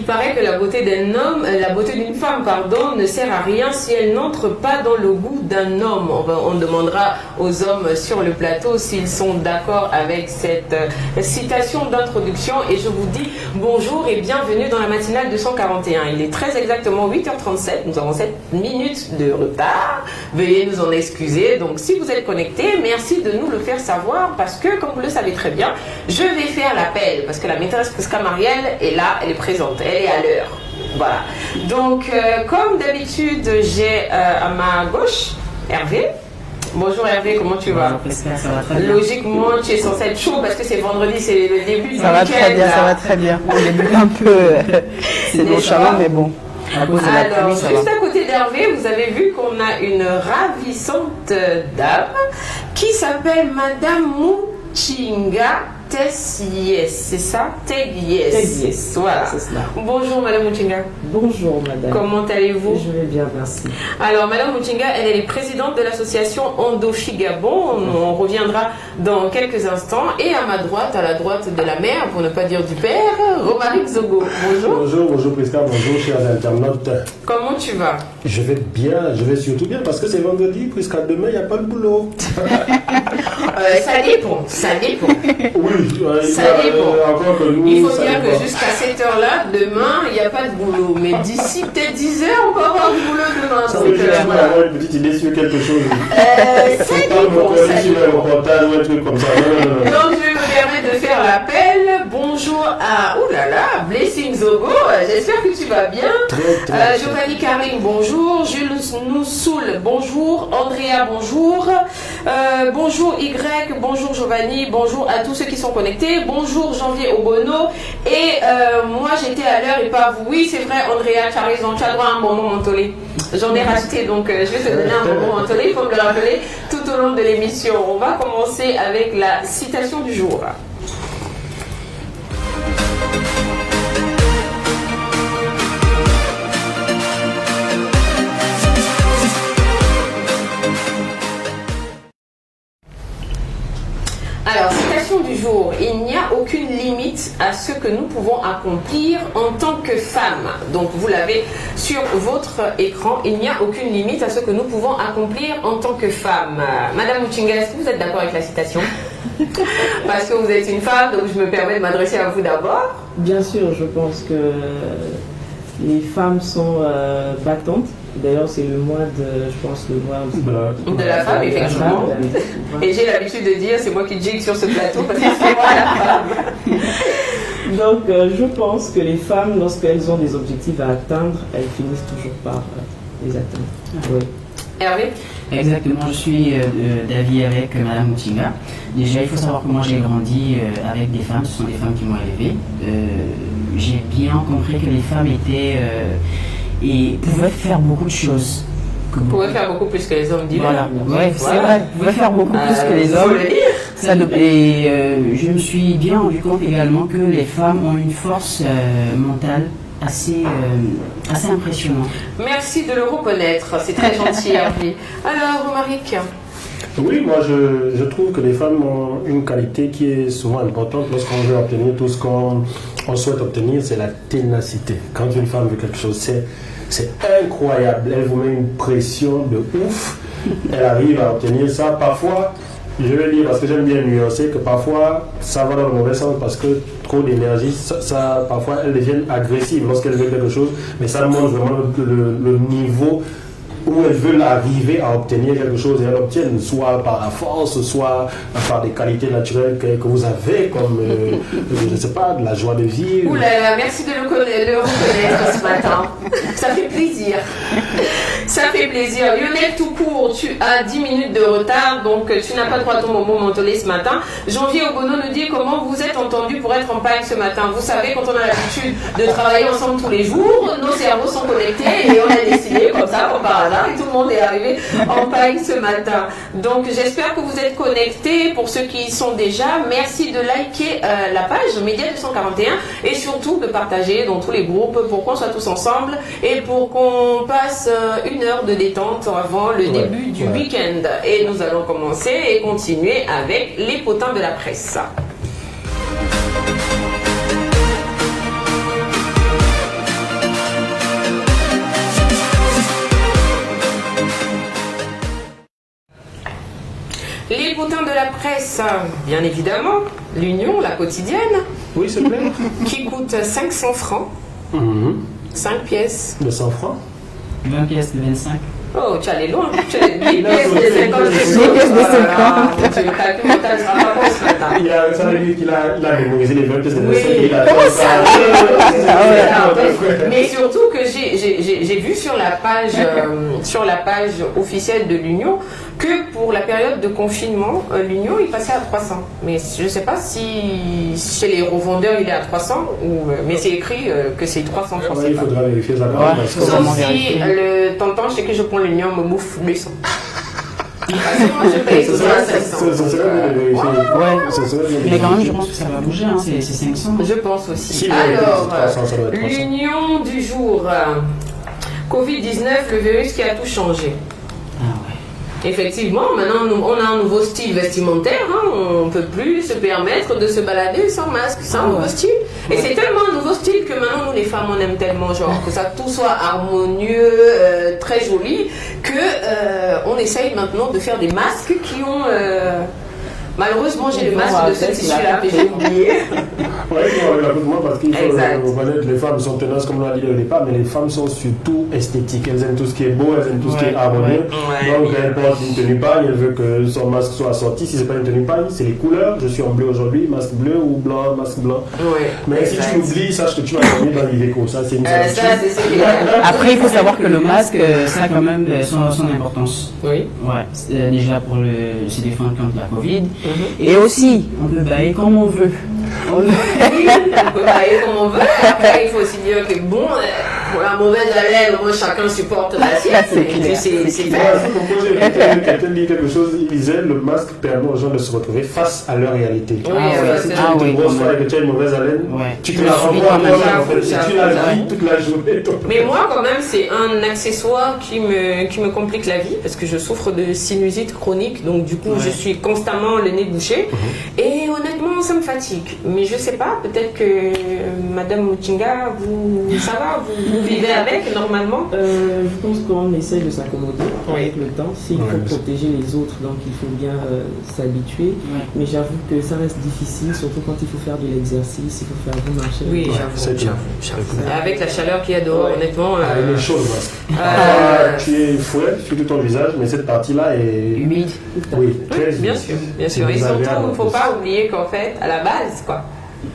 paraît que la beauté d'un homme, la beauté d'une femme, pardon, ne sert à rien si elle n'entre pas dans le goût d'un homme. On demandera aux hommes sur le plateau s'ils sont d'accord avec cette citation d'introduction. Et je vous dis bonjour et bienvenue dans la matinale 241. Il est très exactement 8h37. Nous avons 7 minutes de retard. Veuillez nous en excuser. Donc, si vous êtes connectés, merci de nous le faire savoir parce que, comme vous le savez très bien, je vais faire l'appel parce que la maîtresse Prisca Marielle est là, elle est présente, elle est à l'heure. Voilà. Donc, comme d'habitude, j'ai à ma gauche Hervé. Bonjour Hervé, comment tu vas? Ça va très bien. Logiquement, tu es censé être chaud parce que c'est vendredi, c'est le début du week-end. Ça va très bien, ça va très bien. Au début, un peu, c'est nonchalant, mais bon. Alors, juste à côté d'Hervé, vous avez vu qu'on a une ravissante dame qui s'appelle Madame Muchinga Tessies, c'est ça? Tessies. Voilà. C'est cela. Bonjour Madame Muchinga. Bonjour Madame. Comment allez-vous? Je vais bien, merci. Alors Madame Muchinga, elle est présidente de l'association Ondofi Gabon. On reviendra dans quelques instants. Et à ma droite, à la droite de la mère, pour ne pas dire du père, Romaric Zogo. Bonjour. Bonjour Prisca, bonjour chers internautes. Comment tu vas? Je vais bien, je vais surtout bien parce que c'est vendredi, Prisca, demain il n'y a pas de boulot. Ça dépend. Oui, Ça dépend. encore que nous, Il faut ça dire dépend. que jusqu'à cette heure-là, demain, il n'y a pas de boulot. Mais d'ici peut-être 10 heures, on va avoir du boulot demain. Ça Donc, veut juste voilà. avoir une petite idée sur quelque chose. Ça Faut pas me dépend, coller ça sur un dépend. reportage ou un truc comme ça. Non. Donc je vais me permettre de faire l'appel. Bonjour à, oh là là, Blessing Zogo, j'espère que tu vas bien. Très. Giovanni Karim, bonjour. Jules Noussoul, bonjour. Andrea, bonjour. Bonjour Y, bonjour Giovanni, bonjour à tous ceux qui sont connectés. Bonjour Janvier Obono. Et moi j'étais à l'heure et pas vous. Oui, c'est vrai, Andrea, tu as raison, tu as droit à un bonbon mentholé. J'en ai racheté, donc je vais te donner un bonbon mentholé. Il faut me le rappeler tout au long de l'émission. On va commencer avec la citation du jour. Alors, citation du jour. Il n'y a aucune limite à ce que nous pouvons accomplir en tant que femmes. Donc, vous l'avez sur votre écran. Il n'y a aucune limite à ce que nous pouvons accomplir en tant que femmes. Madame Muchinga, est-ce que vous êtes d'accord avec la citation? Parce que vous êtes une femme, donc je me permets de m'adresser à vous d'abord. Bien sûr, je pense que les femmes sont battantes. D'ailleurs, c'est le mois de, je pense, le mois De la femme, effectivement. Et j'ai l'habitude de dire, c'est moi qui jigue sur ce plateau parce que c'est moi la femme. Donc, je pense que les femmes, lorsqu'elles ont des objectifs à atteindre, elles finissent toujours par les atteindre. Oui. Hervé? Exactement, je suis d'avis avec Madame Muchinga. Déjà, il faut savoir que moi j'ai grandi avec des femmes, ce sont des femmes qui m'ont élevé. J'ai bien compris que les femmes étaient et pouvaient faire beaucoup de choses. Vous pouvez faire beaucoup plus que les hommes, dis-le. Voilà, ouais, c'est vrai, vous pouvez faire beaucoup plus que les hommes. Je me suis bien rendu compte également que les femmes ont une force mentale assez impressionnante. Merci de le reconnaître, c'est très gentil, Hervé. Alors, Romaric? Oui, moi je trouve que les femmes ont une qualité qui est souvent importante lorsqu'on veut obtenir tout ce qu'on souhaite obtenir, c'est la ténacité. Quand une femme veut quelque chose, c'est incroyable. Elle vous met une pression de ouf. Elle arrive à obtenir ça. Parfois, je vais dire, parce que j'aime bien nuancer, que parfois ça va dans le mauvais sens parce que trop d'énergie, parfois elles deviennent agressives lorsqu'elles veulent quelque chose, mais ça montre vraiment le niveau où elles veulent arriver à obtenir quelque chose et elles l'obtiennent, soit par la force, soit par des qualités naturelles que vous avez, comme, je ne sais pas, de la joie de vivre. Ouh là là, merci de le reconnaître ce matin. Ça fait plaisir. Ça fait plaisir. Lionel tout court, tu as 10 minutes de retard, donc tu n'as pas droit à ton bonbon mentholé ce matin. Janvier Obono nous dit comment vous êtes entendu pour être en paille ce matin. Vous savez, quand on a l'habitude de travailler ensemble tous les jours, nos cerveaux sont connectés et on a décidé comme ça, comme par hasard, et tout le monde est arrivé en paille ce matin. Donc j'espère que vous êtes connectés. Pour ceux qui y sont déjà, merci de liker la page Média 241 et surtout de partager dans tous les groupes pour qu'on soit tous ensemble et pour qu'on passe une heure de détente avant le début du week-end. Et nous allons commencer et continuer avec les potins de la presse. la presse, bien évidemment, l'Union, la quotidienne, Oui, s'il te plaît. qui coûte 500 francs, 5 pièces. De 100 francs. 20 pièces de 25. Oh, tu allais loin. Tu as 10 pièces de 50. 10 pièces de 50. Tu le calcul mental sera pas bon ce matin. Ça veut dire qu'il a mémorisé les 20 pièces de 25. Oui. Il a Mais surtout que j'ai vu sur la page officielle de l'Union que pour la période de confinement, l'Union il passait à 300. Mais je ne sais pas si chez les revendeurs il est à 300 mais c'est écrit que c'est 300 francs. Il faudra vérifier ça. Sauf si le tonton chez qui je prends l'Union me bouffe 200. Parce que moi je paye tout ça à 500. Mais quand même, je pense que ça va bouger, hein, c'est 500. Je pense aussi. Si, Alors, 300, ça doit être 300. l'union du jour. Covid-19, le virus qui a tout changé. Ah ouais. Effectivement, maintenant on a un nouveau style vestimentaire. Hein, on ne peut plus se permettre de se balader sans masque. C'est un nouveau style. Et c'est tellement un nouveau style que maintenant nous les femmes on aime tellement genre que ça tout soit harmonieux, très joli, que on essaye maintenant de faire des masques qui ont... Malheureusement, j'ai le masque de ce tissu-là que j'ai oublié. Oui, moi, parce qu'il faut reconnaître, les femmes sont tenaces, comme on l'a dit au départ, mais les femmes sont surtout esthétiques. Elles aiment tout ce qui est beau, elles aiment tout ce qui est harmonieux. Donc, elles portent une tenue paille, elle veut que son masque soit assorti. Si ce n'est pas une tenue paille, c'est les couleurs. Je suis en bleu aujourd'hui, masque bleu ou blanc, masque blanc. Mais si tu oublies, sache que tu vas dormir dans l'Iveco. Ça, c'est une Après, il faut savoir que le masque, ça a quand même son importance. Oui. Ouais. Déjà pour se défendre contre la Covid. Et aussi, on peut bailler comme on veut. On peut bailler comme on veut. Après, il faut aussi dire que bon, pour la mauvaise haleine, moi, chacun supporte la sienne. C'est clair. Quelqu'un dit quelque chose, il disait le masque permet aux gens de se retrouver face à leur réalité. Oui, si tu as une grosse fois et que tu as une mauvaise haleine, tu te la renvoies à toi-même. Si tu la vis toute la journée. Mais moi, quand même, c'est un accessoire qui me complique la vie parce que je souffre de sinusite chronique. Donc, du coup, je suis constamment le nez bouché. Et honnêtement, ça me fatigue. Mais je sais pas, peut-être que Madame Muchinga, ça va, vous vivez avec normalement. Je pense qu'on essaye de s'accommoder avec le temps. S'il faut protéger les autres, donc il faut bien s'habituer. Mais j'avoue que ça reste difficile, surtout quand il faut faire de l'exercice, il faut faire du marché. Oui, j'avoue. Avec la chaleur qu'il y a dehors, honnêtement. Il est chaud le masque. Tu es fouet sur tout ton visage, mais cette partie-là est humide. Oui, très humide. Bien sûr. Et surtout, il ne faut pas oublier qu'en fait, à la base,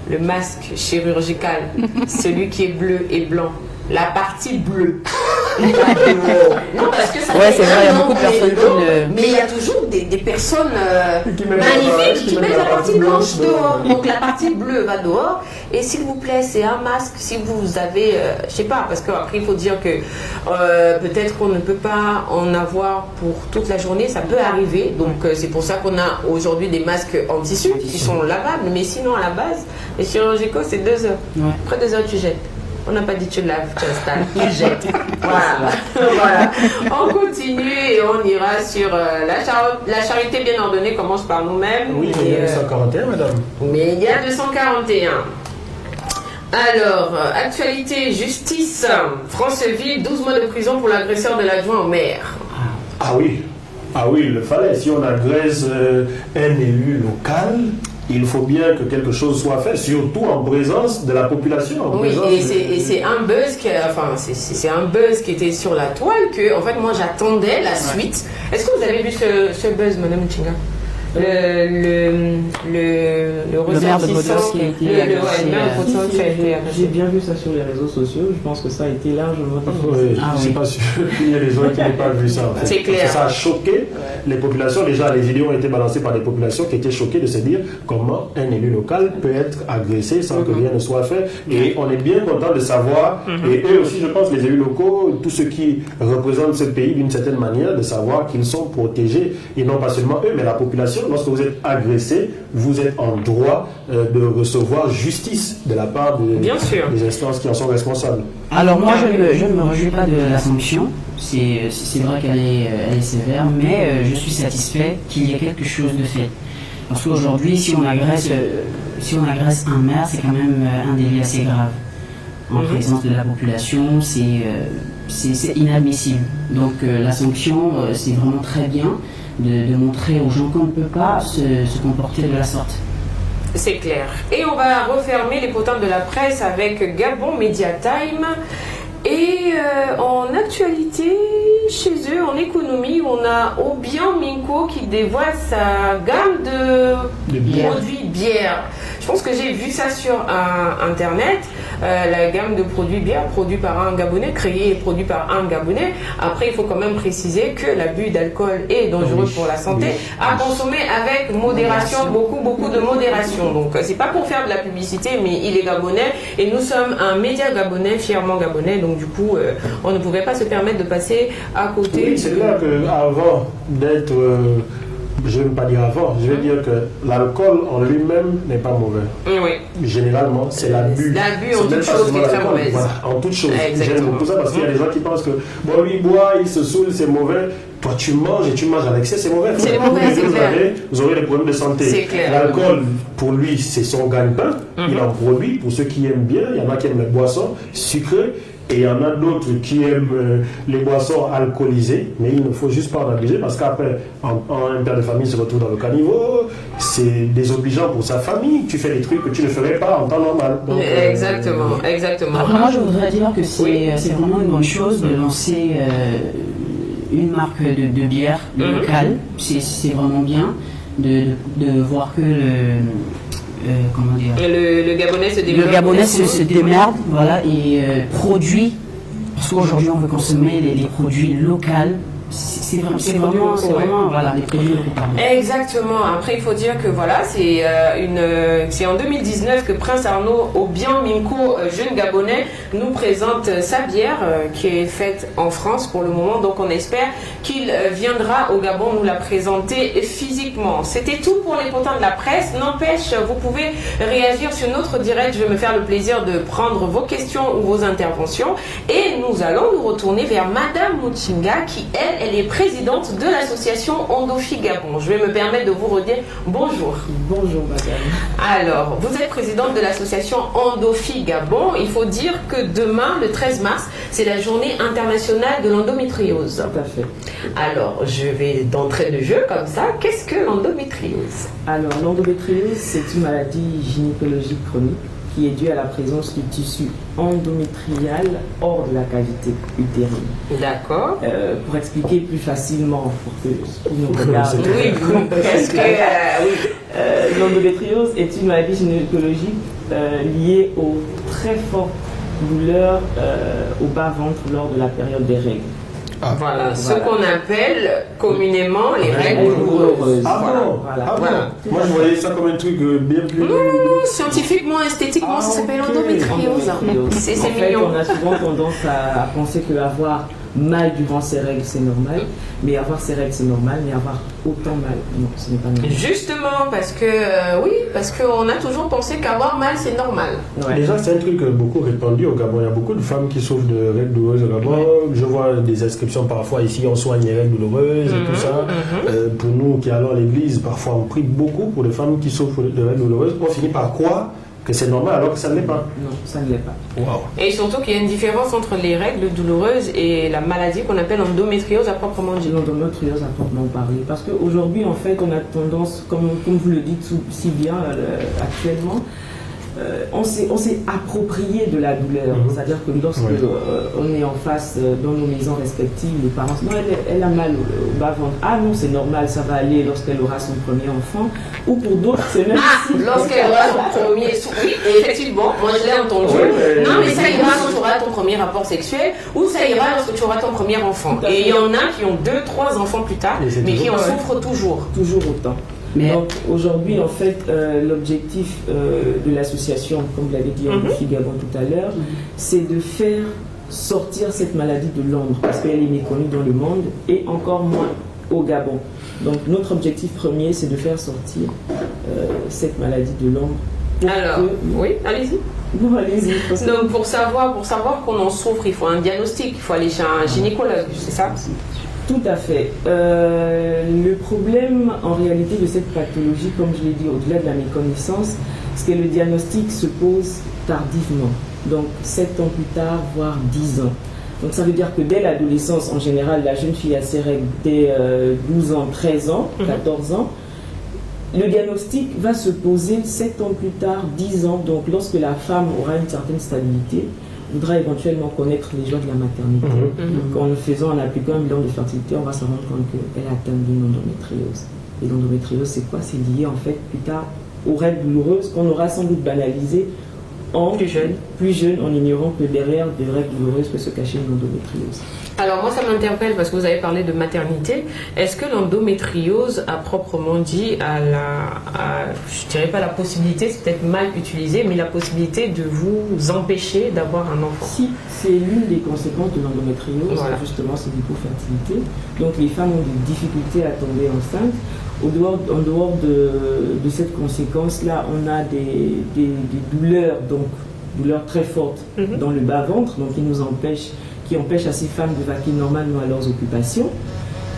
le masque chirurgical, celui qui est bleu et blanc, la partie bleue. Non, parce que ça c'est vrai, il y a beaucoup de personnes qui mais il y a toujours des personnes magnifiques qui mettent la partie blanche dehors. Donc la partie bleue va dehors. Et s'il vous plaît, c'est un masque. Si vous avez, je sais pas, parce qu'après il faut dire que peut-être qu'on ne peut pas en avoir pour toute la journée. Ça peut arriver. Donc c'est pour ça qu'on a aujourd'hui des masques en tissu qui sont lavables. Mais sinon, à la base, les chirurgicaux, c'est 2 heures. Après 2 heures, tu jettes. On n'a pas dit tu laves, tu installes, tu jettes. Voilà. On continue et on ira sur la charité bien ordonnée commence par nous-mêmes. Oui, il y a 241, madame. Mais il y a 241. Alors, actualité, justice. Franceville, 12 mois de prison pour l'agresseur de l'adjoint au maire. Ah oui, il le fallait. Si on agresse un élu local, il faut bien que quelque chose soit fait, surtout en présence de la population. Et c'est un buzz c'est un buzz qui était sur la toile que, en fait, moi j'attendais la suite. Est-ce que vous avez vu ce buzz, Madame Muchinga? Le maire de Bodos qui a été J'ai bien vu ça sur les réseaux sociaux. Je pense que ça a été largement diffusé. Je ne suis pas sûr qu'il y a des gens qui n'ont pas vu ça. En fait. C'est clair. Ça a choqué les populations. Déjà, les vidéos ont été balancées par des populations qui étaient choquées de se dire comment un élu local peut être agressé sans que rien ne soit fait. Et on est bien content de savoir, et eux aussi, je pense, les élus locaux, tous ceux qui représentent ce pays d'une certaine manière, de savoir qu'ils sont protégés. Et non pas seulement eux, mais la population. Lorsque vous êtes agressé, vous êtes en droit de recevoir justice de la part des instances qui en sont responsables. Alors moi, je ne me réjouis pas de la sanction. C'est vrai qu'elle est sévère, mais je suis satisfait qu'il y ait quelque chose de fait. Parce qu'aujourd'hui, si on agresse un maire, c'est quand même un délit assez grave. en présence de la population, c'est inadmissible. Donc la sanction, c'est vraiment très bien de montrer aux gens qu'on ne peut pas se comporter de la sorte. C'est clair. Et on va refermer les potins de la presse avec Gabon Media Time. Et en actualité, chez eux, en économie, on a Obiang Minko qui dévoile sa gamme de produits bière. Je pense que j'ai vu ça sur Internet. La gamme de produits bière produits par un Gabonais, créée et produit par un Gabonais. Après, il faut quand même préciser que l'abus d'alcool est dangereux pour la santé, à consommer avec modération, beaucoup de modération. Donc, c'est pas pour faire de la publicité, mais il est Gabonais et nous sommes un média gabonais, fièrement Gabonais. Donc, du coup, on ne pouvait pas se permettre de passer à côté. Oui, c'est clair qu'avant d'être... je ne vais pas dire avant, je vais dire que l'alcool en lui-même n'est pas mauvais. Oui. Généralement, c'est l'abus. L'abus en toute chose qui est très mauvaise. Voilà, en toute chose. Exactement. J'aime beaucoup ça parce qu'il y a des gens qui pensent que bon, lui il boit, il se saoule, c'est mauvais. Toi tu manges et tu manges à l'excès, c'est mauvais. C'est mauvais, c'est clair. Vous aurez des problèmes de santé. C'est clair. L'alcool, pour lui, c'est son gagne-pain. Il en produit. Pour ceux qui aiment bien, il y en a qui aiment les boissons sucrées. Et il y en a d'autres qui aiment les boissons alcoolisées, mais il ne faut juste pas en abuser parce qu'après, un père de famille se retrouve dans le caniveau, c'est désobligeant pour sa famille, tu fais des trucs que tu ne ferais pas en temps normal. Donc, exactement. Après, moi, je voudrais dire que c'est vraiment une bonne chose de lancer une marque de bière locale. C'est vraiment bien de voir que comment dire, le Gabonais se démerde. Le Gabonais se démerde, voilà, et produit, parce qu'aujourd'hui on veut consommer les produits locaux. C'est vraiment voilà, les produits locaux. Exactement. Après, il faut dire que voilà, c'est en 2019 que Prince Arnaud Obiang Minko, jeune Gabonais, nous présente sa bière qui est faite en France pour le moment. Donc, on espère qu'il viendra au Gabon nous la présenter physiquement. C'était tout pour les potins de la presse. N'empêche, vous pouvez réagir sur notre direct. Je vais me faire le plaisir de prendre vos questions ou vos interventions. Et nous allons nous retourner vers Madame Muchinga qui, elle est présidente de l'association Ondofi Gabon. Je vais me permettre de vous redire bonjour. Bonjour madame. Alors, vous êtes présidente de l'association Ondofi Gabon. Il faut dire que demain, le 13 mars, c'est la journée internationale de l'endométriose. Tout à fait. Alors, je vais d'entrée de jeu comme ça. Qu'est-ce que l'endométriose? Alors, l'endométriose, c'est une maladie gynécologique chronique qui est due à la présence du tissu endométrial hors de la cavité utérine. D'accord. Pour expliquer plus facilement, pour nous regarder. Oui, parce que l'endométriose est une maladie gynécologique liée aux très fortes douleurs au bas-ventre lors de la période des règles. Voilà, ce qu'on appelle communément les règles douloureuses. Voilà. Moi je voyais ça comme un truc bien plus... Scientifiquement, esthétiquement, ça s'appelle endométriose. C'est en fait, mignon. on a souvent tendance à penser qu'avoir mal durant ses règles, c'est normal. Mais avoir ses règles, c'est normal. Mais avoir autant mal, non, ce n'est pas normal. Justement, parce qu'on a toujours pensé qu'avoir mal, c'est normal. Ouais. Déjà, c'est un truc beaucoup répandu au Gabon. Il y a beaucoup de femmes qui souffrent de règles douloureuses au Gabon. Je vois des inscriptions parfois ici, on soigne les règles douloureuses et tout ça. Pour nous qui allons à l'église, parfois on prie beaucoup pour les femmes qui souffrent de règles douloureuses. On finit par croire que c'est normal alors que ça ne l'est pas. Non, ça ne l'est pas. Wow. Et surtout qu'il y a une différence entre les règles douloureuses et la maladie qu'on appelle endométriose à proprement dit. L'endométriose à proprement parler. Parce qu'aujourd'hui, en fait, on a tendance, comme vous le dites si bien actuellement, on s'est approprié de la douleur. C'est-à-dire que lorsque on est en face dans nos maisons respectives, les parents disent non, elle a mal au bas-ventre. Ah non, c'est normal, ça va aller lorsqu'elle aura son premier enfant. Ou pour d'autres, c'est même lorsqu'elle aura son premier... Oui, effectivement, moi je l'ai entendu. Non, mais ça ira quand tu auras ton premier rapport sexuel ou ça ira lorsque tu auras ton premier enfant. Et il y en a qui ont 2-3 enfants plus tard, mais qui en souffrent toujours. Toujours autant. Donc aujourd'hui, en fait, l'objectif de l'association, comme vous l'avez dit Ondofi Gabon tout à l'heure, c'est de faire sortir cette maladie de l'ombre parce qu'elle est méconnue dans le monde et encore moins au Gabon. Donc notre objectif premier, c'est de faire sortir cette maladie de l'ombre. Alors, oui, allez-y. Non, allez-y. Donc pour savoir qu'on en souffre, il faut un diagnostic, il faut aller chez un gynécologue, c'est ça? Tout à fait. Le problème en réalité de cette pathologie, comme je l'ai dit, au-delà de la méconnaissance, c'est que le diagnostic se pose tardivement. donc 7 ans plus tard, voire 10 ans. Donc ça veut dire que dès l'adolescence, en général, la jeune fille a ses règles dès 12 ans, 13 ans, 14 ans. Le diagnostic va se poser 7 ans plus tard, 10 ans. Donc lorsque la femme aura une certaine stabilité, voudra éventuellement connaître les joies de la maternité. Donc, en appliquant un bilan de fertilité, on va se rendre compte qu'elle a atteint d'une endométriose. Et l'endométriose, c'est quoi? C'est lié en fait plus tard aux règles douloureuses qu'on aura sans doute banalisées plus jeune, en ignorant que derrière des règles douloureuses peut se cacher une endométriose. Alors moi ça m'interpelle parce que vous avez parlé de maternité. Est-ce que l'endométriose a proprement dit je dirais pas la possibilité, c'est peut-être mal utilisé, mais la possibilité de vous empêcher d'avoir un enfant? Si, c'est l'une des conséquences de l'endométriose, voilà. Justement c'est l'hypofertilité. Donc les femmes ont des difficultés à tomber enceintes. En dehors de cette conséquence-là, on a des douleurs, donc douleurs très fortes dans le bas-ventre, donc qui empêchent à ces femmes de vaquer normalement à leurs occupations.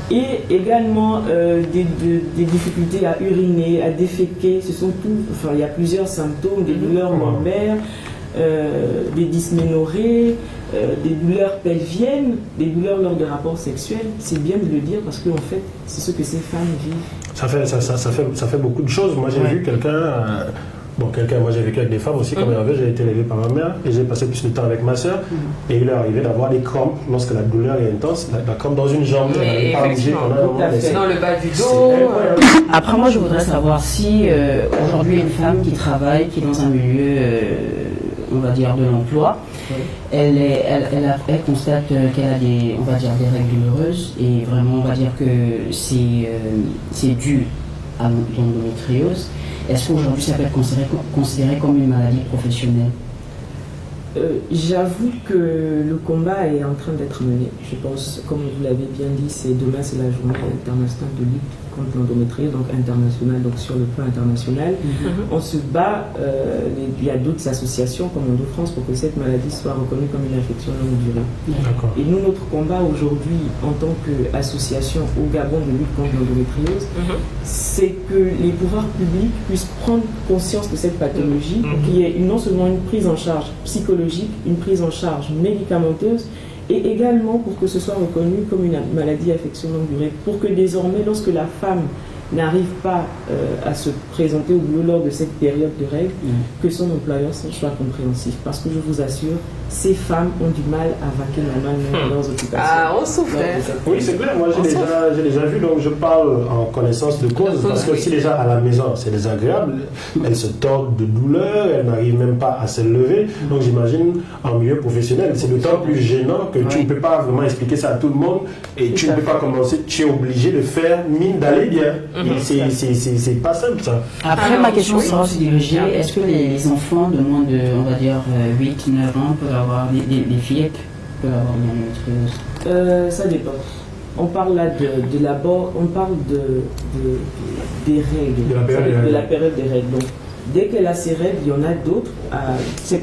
Et également des difficultés à uriner, à déféquer. Il y a plusieurs symptômes, des douleurs lombaires, des dysménorrhées, des douleurs pelviennes, des douleurs lors des rapports sexuels. C'est bien de le dire parce qu'en fait, c'est ce que ces femmes vivent. Ça fait beaucoup de choses. Moi, j'ai vu quelqu'un... moi j'ai vécu avec des femmes aussi, comme Hervé, j'ai été élevé par ma mère et j'ai passé plus de temps avec ma soeur. Et il est arrivé d'avoir des crampes lorsque la douleur est intense, la crampe dans une jambe, elle n'avait pas bougé pendant un moment. Dans le bas du dos. Après, moi je voudrais savoir si aujourd'hui une femme qui travaille, qui est dans un milieu, on va dire, de l'emploi, elle constate qu'elle a des règles douloureuses et vraiment on va dire que c'est dû à l'endométriose. Est-ce qu'aujourd'hui ça peut être considéré comme une maladie professionnelle? J'avoue que le combat est en train d'être mené. Je pense, comme vous l'avez bien dit, demain c'est la journée internationale de lutte contre l'endométriose, donc internationale, donc sur le plan international. On se bat, il y a d'autres associations comme Endo France pour que cette maladie soit reconnue comme une infection longue durée. Et nous, notre combat aujourd'hui en tant qu'association au Gabon de lutte contre l'endométriose, c'est que les pouvoirs publics puissent prendre conscience de cette pathologie, qu'il y ait non seulement une prise en charge psychologique, une prise en charge médicamenteuse, et également pour que ce soit reconnu comme une maladie à affection longue durée, pour que désormais, lorsque la femme n'arrive pas à se présenter au boulot lors de cette période de règles, que son employeur soit compréhensif. Parce que je vous assure, ces femmes ont du mal à vaquer normalement dans leurs occupations. Ah, on souffre. Oui, c'est clair. Moi, j'ai déjà vu, donc je parle en connaissance de cause. Parce que si déjà à la maison, c'est désagréable, elles se tordent de douleur, elles n'arrivent même pas à se lever. Donc j'imagine, en milieu professionnel, c'est d'autant plus gênant que tu ne peux pas vraiment expliquer ça à tout le monde et tu ne peux pas commencer, tu es obligé de faire mine d'aller bien. C'est pas simple ça. Après, ma question sera aussi dirigée, est-ce que les enfants de moins de, on va dire, 8-9 ans peuvent avoir des fillettes peuvent avoir une endométriose? Ça dépend. On parle là on parle des règles, de la période des règles. Donc, dès qu'elle a ses règles, il y en a d'autres. Si elle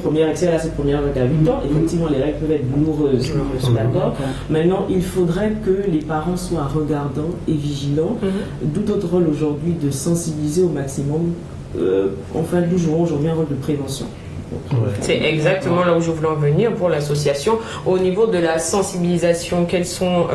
a ses premières règles à 8 ans, effectivement, les règles peuvent être douloureuses. D'accord. Maintenant, il faudrait que les parents soient regardants et vigilants. D'où notre rôle aujourd'hui de sensibiliser au maximum. Enfin, nous jouons aujourd'hui un rôle de prévention. C'est exactement là où je voulais en venir pour l'association. Au niveau de la sensibilisation, quels sont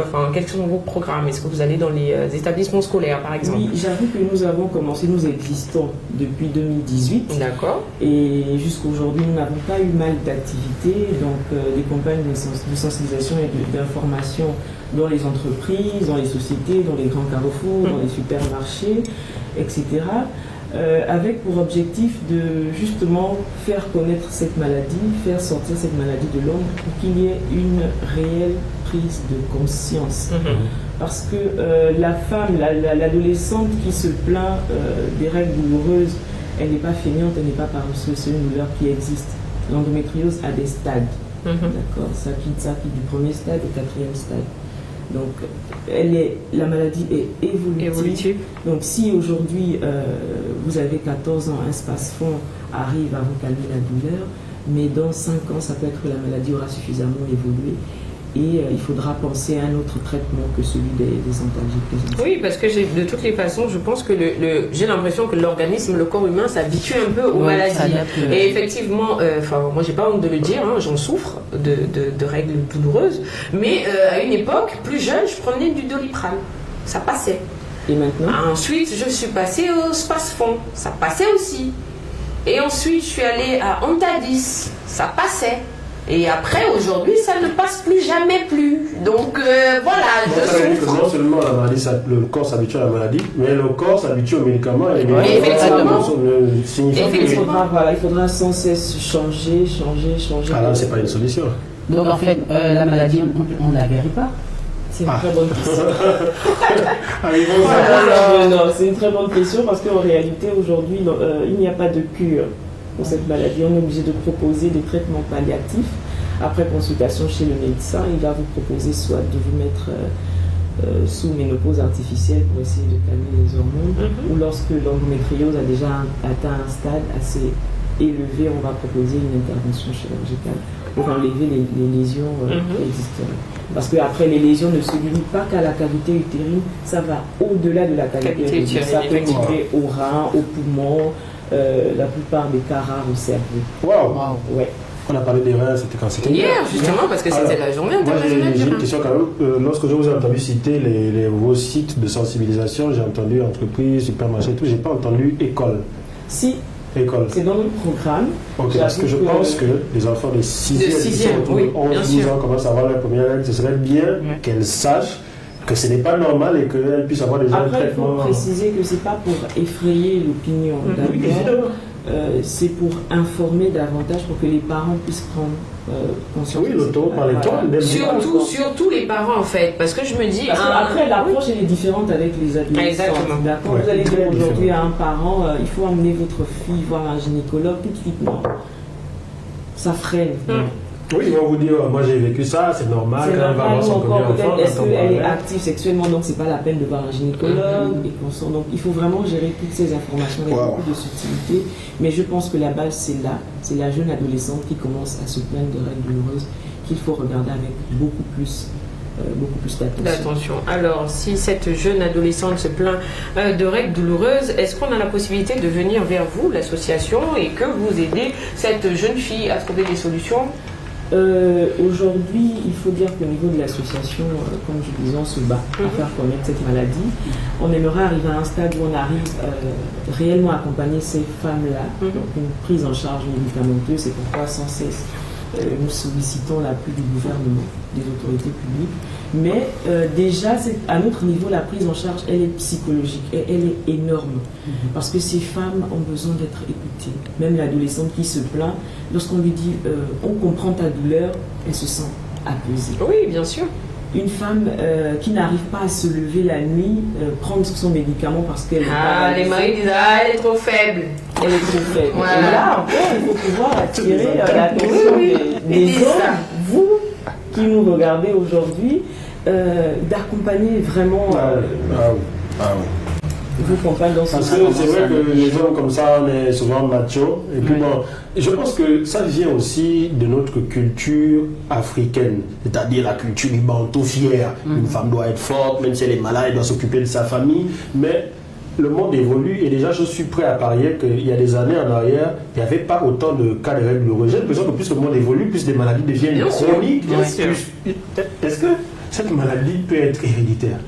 vos programmes? Est-ce que vous allez dans les établissements scolaires, par exemple? Oui, j'avoue que nous avons commencé, nous existons depuis 2018. D'accord. Et jusqu'aujourd'hui, nous n'avons pas eu mal d'activités, donc des campagnes de sensibilisation et d'information dans les entreprises, dans les sociétés, dans les grands carrefours, dans les supermarchés, etc. Avec pour objectif de justement faire connaître cette maladie, faire sortir cette maladie de l'ombre pour qu'il y ait une réelle prise de conscience. Parce que la femme, l'adolescente qui se plaint des règles douloureuses, elle n'est pas feignante, elle n'est pas paresseuse, c'est une douleur qui existe. L'endométriose a des stades. D'accord, ça quitte du premier stade au quatrième stade. Donc, la maladie est évolutive. Donc, si aujourd'hui vous avez 14 ans, un space-fond arrive à vous calmer la douleur, mais dans 5 ans, ça peut être que la maladie aura suffisamment évolué et il faudra penser à un autre traitement que celui des antalgiques. Oui, parce que de toutes les façons, je pense que j'ai l'impression que l'organisme, le corps humain s'habitue un peu aux maladies. Et effectivement, moi j'ai pas honte de le dire, hein, j'en souffre de règles douloureuses, mais à une époque, plus jeune, je prenais du Doliprane. Ça passait. Et maintenant? Ensuite, je suis passée au Spasfon. Ça passait aussi. Et ensuite, je suis allée à Antadis. Ça passait. Et après, aujourd'hui, ça ne passe plus jamais plus. Donc, voilà. Ça veut dire que non seulement la maladie, le corps s'habitue à la maladie, mais le corps s'habitue aux médicaments. Et les médicaments il faudra sans cesse changer. Ah là, c'est pas une solution. Donc en fait, la maladie, on ne la guérit pas. C'est une très bonne question. Non, c'est une très bonne question parce qu'en réalité, aujourd'hui, il n'y a pas de cure pour cette maladie. On est obligé de proposer des traitements palliatifs. Après consultation chez le médecin, il va vous proposer soit de vous mettre sous ménopause artificielle pour essayer de calmer les hormones, ou lorsque l'endométriose a déjà atteint un stade assez élevé, on va proposer une intervention chirurgicale pour enlever les lésions existantes. Parce qu'après, les lésions ne se limitent pas qu'à la cavité utérine, ça va au-delà de la cavité utérine. Ça peut migrer au rein, au poumon, la plupart des cas rares au cerveau. Wow. Ouais. On a parlé des reins, c'était quand c'était hier, justement, parce que c'était la journée internationale. J'ai une question quand même. Lorsque je vous ai entendu citer vos sites de sensibilisation, j'ai entendu entreprise, supermarché et tout, j'ai pas entendu école. Si. École. C'est dans notre programme. Ok, parce que je pense que les enfants de 6e, 11-12 ans commencent à avoir leur première règle. Ce serait bien qu'elles sachent que ce n'est pas normal et qu'elles puissent avoir déjà un traitement. Après, il faut préciser que ce n'est pas pour effrayer l'opinion. C'est pour informer davantage pour que les parents puissent prendre conscience. Oui, l'auto par les temps. Surtout les parents en fait, parce que je me dis. Après, l'approche elle est différente avec les adultes. Exactement. Quand vous allez dire aujourd'hui à un parent, il faut emmener votre fille voir un gynécologue, tout de suite non. Ça freine. Oui, ils vont vous dire, moi j'ai vécu ça, c'est normal, quand elle va avoir son premier enfant. Est-ce qu'elle est active sexuellement, donc c'est pas la peine de voir un gynécologue et consent. Donc il faut vraiment gérer toutes ces informations avec beaucoup de subtilité. Mais je pense que la base c'est là, c'est la jeune adolescente qui commence à se plaindre de règles douloureuses qu'il faut regarder avec beaucoup plus d'attention. Alors, si cette jeune adolescente se plaint de règles douloureuses, est-ce qu'on a la possibilité de venir vers vous, l'association, et que vous aidez cette jeune fille à trouver des solutions? Aujourd'hui, il faut dire qu'au niveau de l'association, comme je disais, on se bat à faire connaître cette maladie. On aimerait arriver à un stade où on arrive réellement à accompagner ces femmes-là. Donc une prise en charge médicamenteuse, c'est pourquoi sans cesse nous sollicitons l'appui du gouvernement, des autorités publiques. Mais déjà, à notre niveau, la prise en charge, elle est psychologique et elle est énorme. Parce que ces femmes ont besoin d'être écoutées. Même l'adolescente qui se plaint, lorsqu'on lui dit on comprend ta douleur, elle se sent apaisée. Oui, bien sûr. Une femme qui n'arrive pas à se lever la nuit, prendre son médicament parce qu'elle n'est pas... les maris disent elle est trop faible. Elle est trop faible. Voilà. Et là, encore, il faut pouvoir attirer l'attention des hommes, vous qui nous regardez aujourd'hui, d'accompagner vraiment vos compagnes dans ce Parce que c'est vrai que les hommes comme ça, on est souvent macho. Et puis bon, je pense que ça vient aussi de notre culture africaine, c'est-à-dire la culture du bantou fière. Une femme doit être forte, même si elle est malade, elle doit s'occuper de sa famille. Mais le monde évolue et déjà je suis prêt à parier qu'il y a des années en arrière, il n'y avait pas autant de cas de règles douloureuses. J'ai l'impression que plus le monde évolue, plus les maladies deviennent chroniques. Est-ce que cette maladie peut être héréditaire?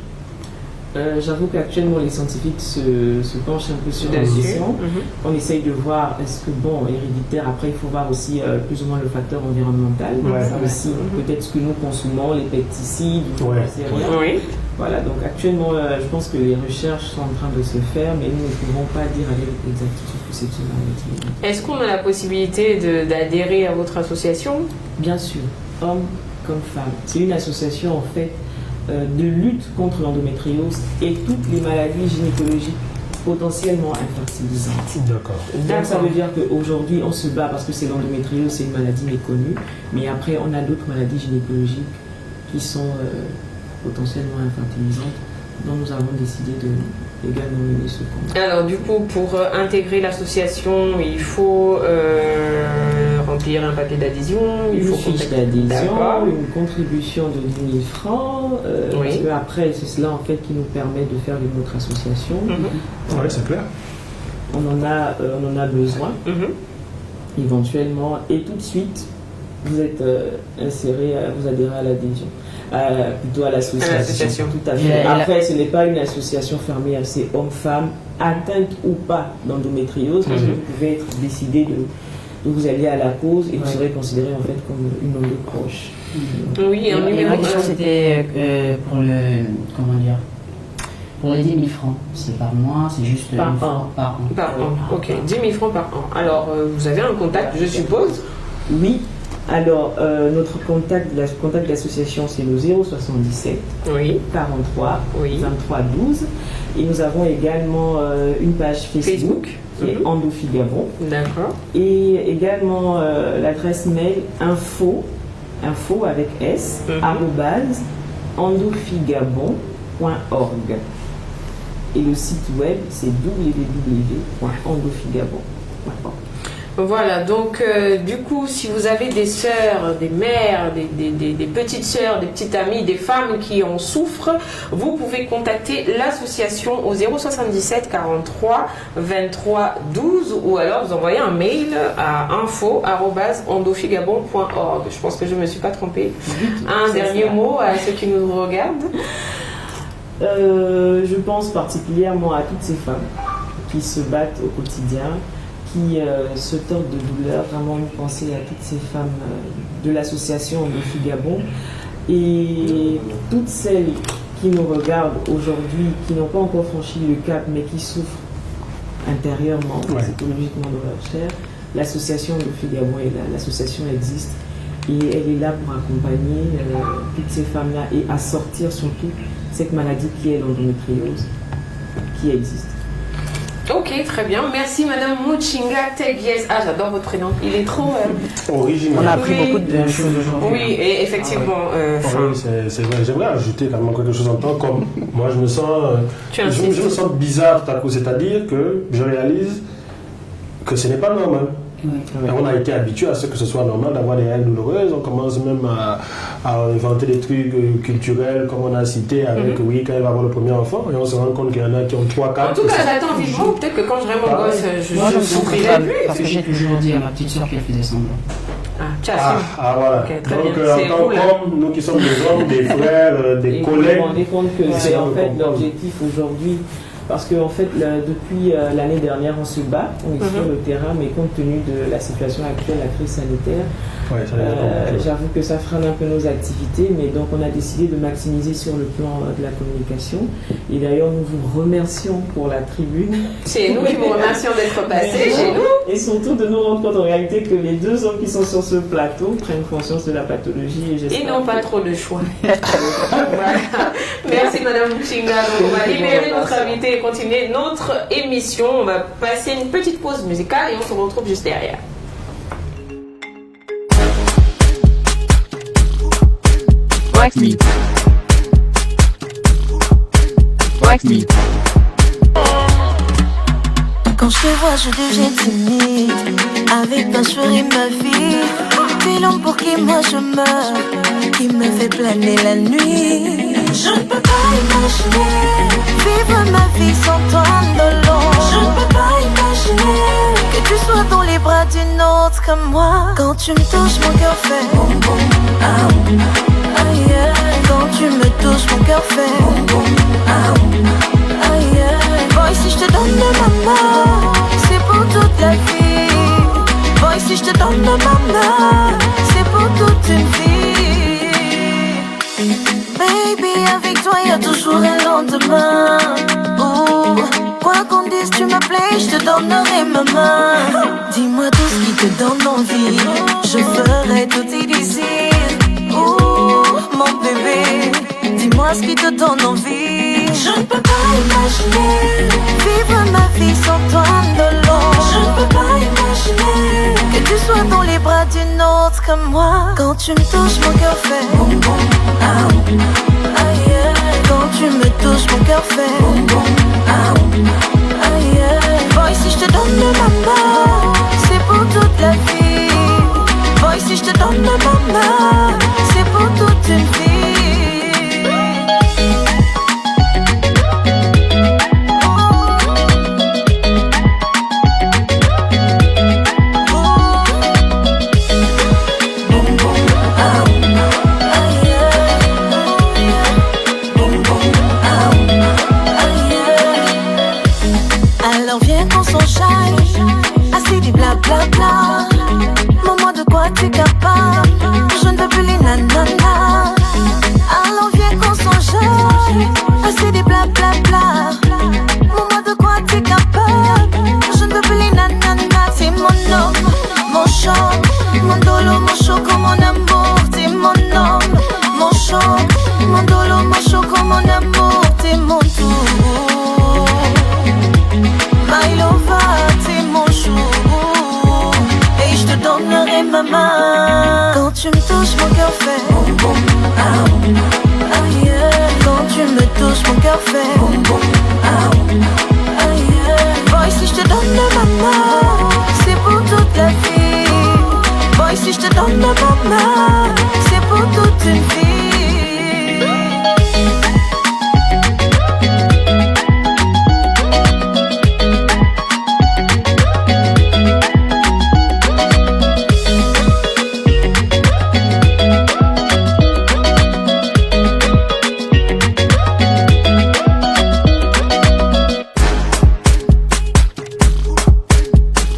J'avoue qu'actuellement les scientifiques se penchent un peu sur la question. On essaye de voir est-ce que héréditaire, après il faut voir aussi plus ou moins le facteur environnemental, ça aussi peut-être ce que nous consommons, les pesticides, voilà, donc actuellement je pense que les recherches sont en train de se faire, mais nous ne pouvons pas dire avec exactitude que c'est une maladie. Est-ce qu'on a la possibilité d'adhérer à votre association? Bien sûr, hommes comme femmes. C'est une association en fait de lutte contre l'endométriose et toutes les maladies gynécologiques potentiellement infertilisantes. D'accord. Donc ça veut dire qu'aujourd'hui on se bat parce que c'est l'endométriose, c'est une maladie méconnue, mais après on a d'autres maladies gynécologiques qui sont potentiellement infertilisantes dont nous avons décidé de également mener ce combat. Alors du coup, pour intégrer l'association, il faut remplir un papier d'adhésion, il faut fiche contacter- d'adhésion, D'accord. une contribution de 10 000 francs, Oui. parce qu'après, c'est cela en fait qui nous permet de faire de notre association. Mhm. Oui, c'est clair. On en a besoin Mhm. éventuellement, et tout de suite, vous êtes inséré, vous adhérez à l'adhésion. Plutôt à l'association. À l'association. Tout à fait. Et Après, ce n'est pas une association fermée à ces hommes-femmes, atteintes ou pas d'endométriose, parce que Mhm. vous pouvez être décidé de vous allier à la cause et vous Ouais. serez considéré en fait comme une endo proche. Oui, un Et numéro. ma question c'était pour le, comment dire, pour les 10 000 francs, c'est par mois, c'est juste Par une fois an. par an. Par an, ok. 10 000 francs par an. Alors, vous avez un contact, je suppose. Oui. Alors, notre contact de l'association, c'est le 077 Oui, 43 oui. 23 12. Et nous avons également une page Facebook, Facebook. qui est Mhm. Endofigabon. D'accord. Et également l'adresse mail info avec S, Mhm. arrobase, endofigabon.org. Et le site web, c'est www.endofigabon.org. Voilà, donc du coup, si vous avez des sœurs, des mères, des petites sœurs, des petites amies, des femmes qui en souffrent, vous pouvez contacter l'association au 077 43 23 12 ou alors vous envoyez un mail à info@endofigabon.org. Je pense que je ne me suis pas trompée. Un C'est dernier ça. mot à ceux qui nous regardent. Je pense particulièrement à toutes ces femmes qui se battent au quotidien, qui se tordent de douleur. Vraiment une pensée à toutes ces femmes de l'association Endofigabon et toutes celles qui nous regardent aujourd'hui, qui n'ont pas encore franchi le cap mais qui souffrent intérieurement, Ouais. psychologiquement dans leur chair. L'association Endofigabon est là, l'association existe et elle est là pour accompagner toutes ces femmes-là et à sortir surtout cette maladie qui est l'endométriose, qui existe. Ok, très bien. Merci Madame Muchinga Tegies. Ah, j'adore votre prénom. Il est trop... Original. On a appris Oui. beaucoup de choses aujourd'hui. Oui, et effectivement. Oui, c'est vrai. J'aimerais ajouter quand même quelque chose en temps, comme moi je me sens, Tu je insistes. me sens bizarre tout à coup, c'est-à-dire que je réalise que ce n'est pas normal. Oui. Et on a été habitué à ce que ce soit normal d'avoir des règles douloureuses. On commence même à inventer des trucs culturels, comme on a cité, avec oui, quand elle va avoir le premier enfant, et on se rend compte qu'il y en a qui ont 3, 4. En tout cas, j'attends vivement. Peut-être que quand je serai mon Ah, gosse, je Moi, je me souffrirai sens plus. Parce que j'ai toujours dit à ma petite soeur qu'elle faisait semblant. Ah, tu Ah, assumes. voilà. Ok, très Donc, bien. en C'est tant vous, là. qu'hommes, nous qui sommes des hommes, des frères, des Et vous vous collègues, rendez compte que Ouais. c'est en fait Ouais. l'objectif aujourd'hui, parce qu'en fait depuis l'année dernière on se bat, on est sur le terrain, mais compte tenu de la situation actuelle, la crise sanitaire, ouais, ça va être j'avoue que ça freine un peu nos activités, mais donc on a décidé de maximiser sur le plan de la communication. Et d'ailleurs nous vous remercions pour la tribune. C'est nous qui vous remercions d'être passés chez nous. Et surtout de nous rendre compte en réalité que les deux hommes qui sont sur ce plateau prennent conscience de la pathologie et j'espère Ils n'ont pas trop de choix. Voilà. Merci Madame Muchinga. Donc, on va libérer notre invité et continuer notre émission. On va passer une petite pause musicale et on se retrouve juste derrière. Wax me. Wax me. Quand je te vois, je deviens timide. Avec ton sourire, ma vie. T'es l'homme pour qui moi je meurs, qui me fait planer la nuit. Je ne peux pas imaginer vivre ma vie sans toi, Ndolo. Je ne peux pas imaginer que tu sois dans les bras d'une autre comme moi. Quand tu me touches, mon cœur fait boum boum, ah, aïe, aïe. Quand tu me touches, mon cœur fait boum boum, ah, aïe, aïe. Boy, si je te donne ma main, c'est pour toute la vie. Boy, si je te donne ma main, c'est pour toute une vie. Baby, avec toi y'a toujours un lendemain. Oh, quoi qu'on dise, tu m'appelais, je te donnerai ma main. Dis-moi tout ce qui te donne envie, je ferai tous tes désirs. Oh, mon bébé, dis-moi ce qui te donne envie. Je ne peux pas imaginer vivre ma vie sans toi, Ndolo. Je ne peux pas imaginer que tu sois dans les bras d'une autre comme moi. Quand tu me touches, mon cœur fait boum boum, ah, aïe, aïe. Quand tu me touches, mon cœur mon dolo, mon choco, mon amour, t'es mon tout. My lover, t'es mon chou. Et je te donnerai ma main. Quand tu me touches, mon cœur fait boum boum, ah, ah, yeah. Quand tu me touches, mon cœur fait boum boum, ah, ah, yeah. Boy, si je te donne ma main, c'est pour toute la vie. Boy, si je te donne ma main, c'est pour toute une vie.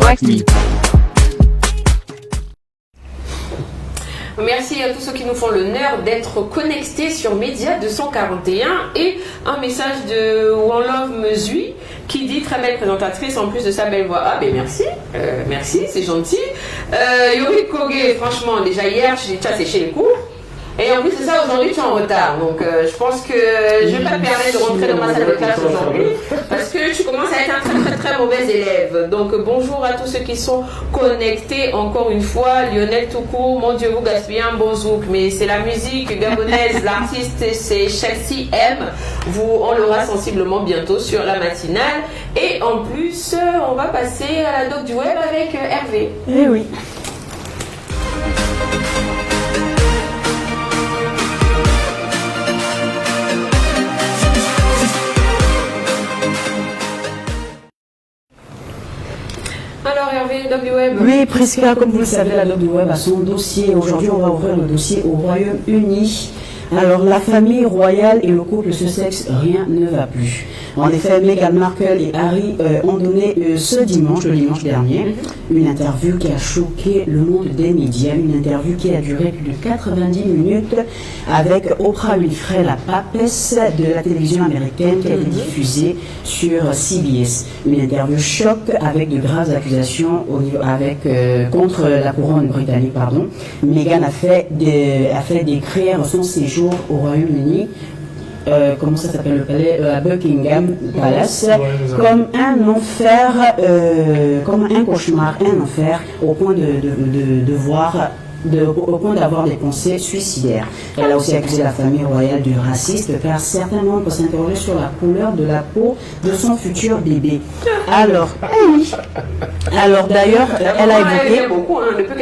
Like me. Merci à tous ceux qui nous font l'honneur d'être connectés sur Média 241 et un message de One Love Mesui qui dit très belle présentatrice en plus de sa belle voix. Ah ben merci, merci, c'est gentil. Yori Koge, franchement déjà hier j'ai séché les cours. Et en plus de ça, aujourd'hui, tu es en retard. Donc, je pense que je vais pas te permettre de rentrer dans ma salle de classe aujourd'hui parce que tu commences à être un très, très, très mauvais élève. Donc, bonjour à tous ceux qui sont connectés. Encore une fois, Lionel Toukou, mon Dieu, vous gaspillez un bon zouk. Mais c'est la musique gabonaise. L'artiste, c'est Chelsea M. On l'aura sensiblement bientôt sur la matinale. Et en plus, on va passer à la doc du web avec Hervé. Eh oui. Alors Hervé, doc du web. Oui, Prisca, comme vous le savez, la doc du web a son dossier. Aujourd'hui, on va ouvrir le dossier au Royaume-Uni. Alors, la famille royale et le couple Sussex, rien ne va plus. En effet, Meghan Markle et Harry ont donné ce dimanche, le dimanche dernier, une interview qui a choqué le monde des médias, une interview qui a duré plus de 90 minutes avec Oprah Winfrey, la papesse de la télévision américaine, qui a été diffusée sur CBS. Une interview choc avec de graves accusations contre la couronne britannique. Meghan a fait décrire son séjour au Royaume-Uni, comment ça s'appelle le palais, à Buckingham Palace, comme un enfer, comme un cauchemar, un enfer, au point au point d'avoir des pensées suicidaires. Elle a aussi accusé la famille royale du racisme, car certains membres s'interroger sur la couleur de la peau de son futur bébé. Alors, alors d'ailleurs, elle a évoqué,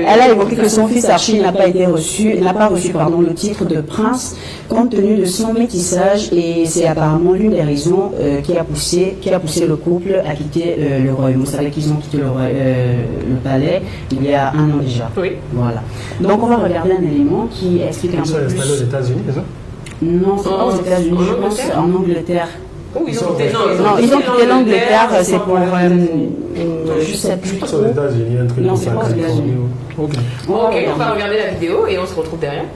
elle a évoqué que son fils Archie n'a pas reçu le titre de prince compte tenu de son métissage, et c'est apparemment l'une des raisons qui a poussé le couple à quitter le royaume. Vous savez qu'ils ont quitté le palais il y a un an déjà. Oui. Voilà. Donc on va regarder un élément qui explique un peu plus. Ils sont installés aux États-Unis, c'est ça? Non, c'est pas aux États-Unis, je pense en Angleterre. Oh, ils ont quitté l'Angleterre, c'est pour je sais plus trop. C'est aux États-Unis, un truc. Non, c'est pas aux États-Unis. Ok, on va regarder la vidéo et on se retrouve derrière.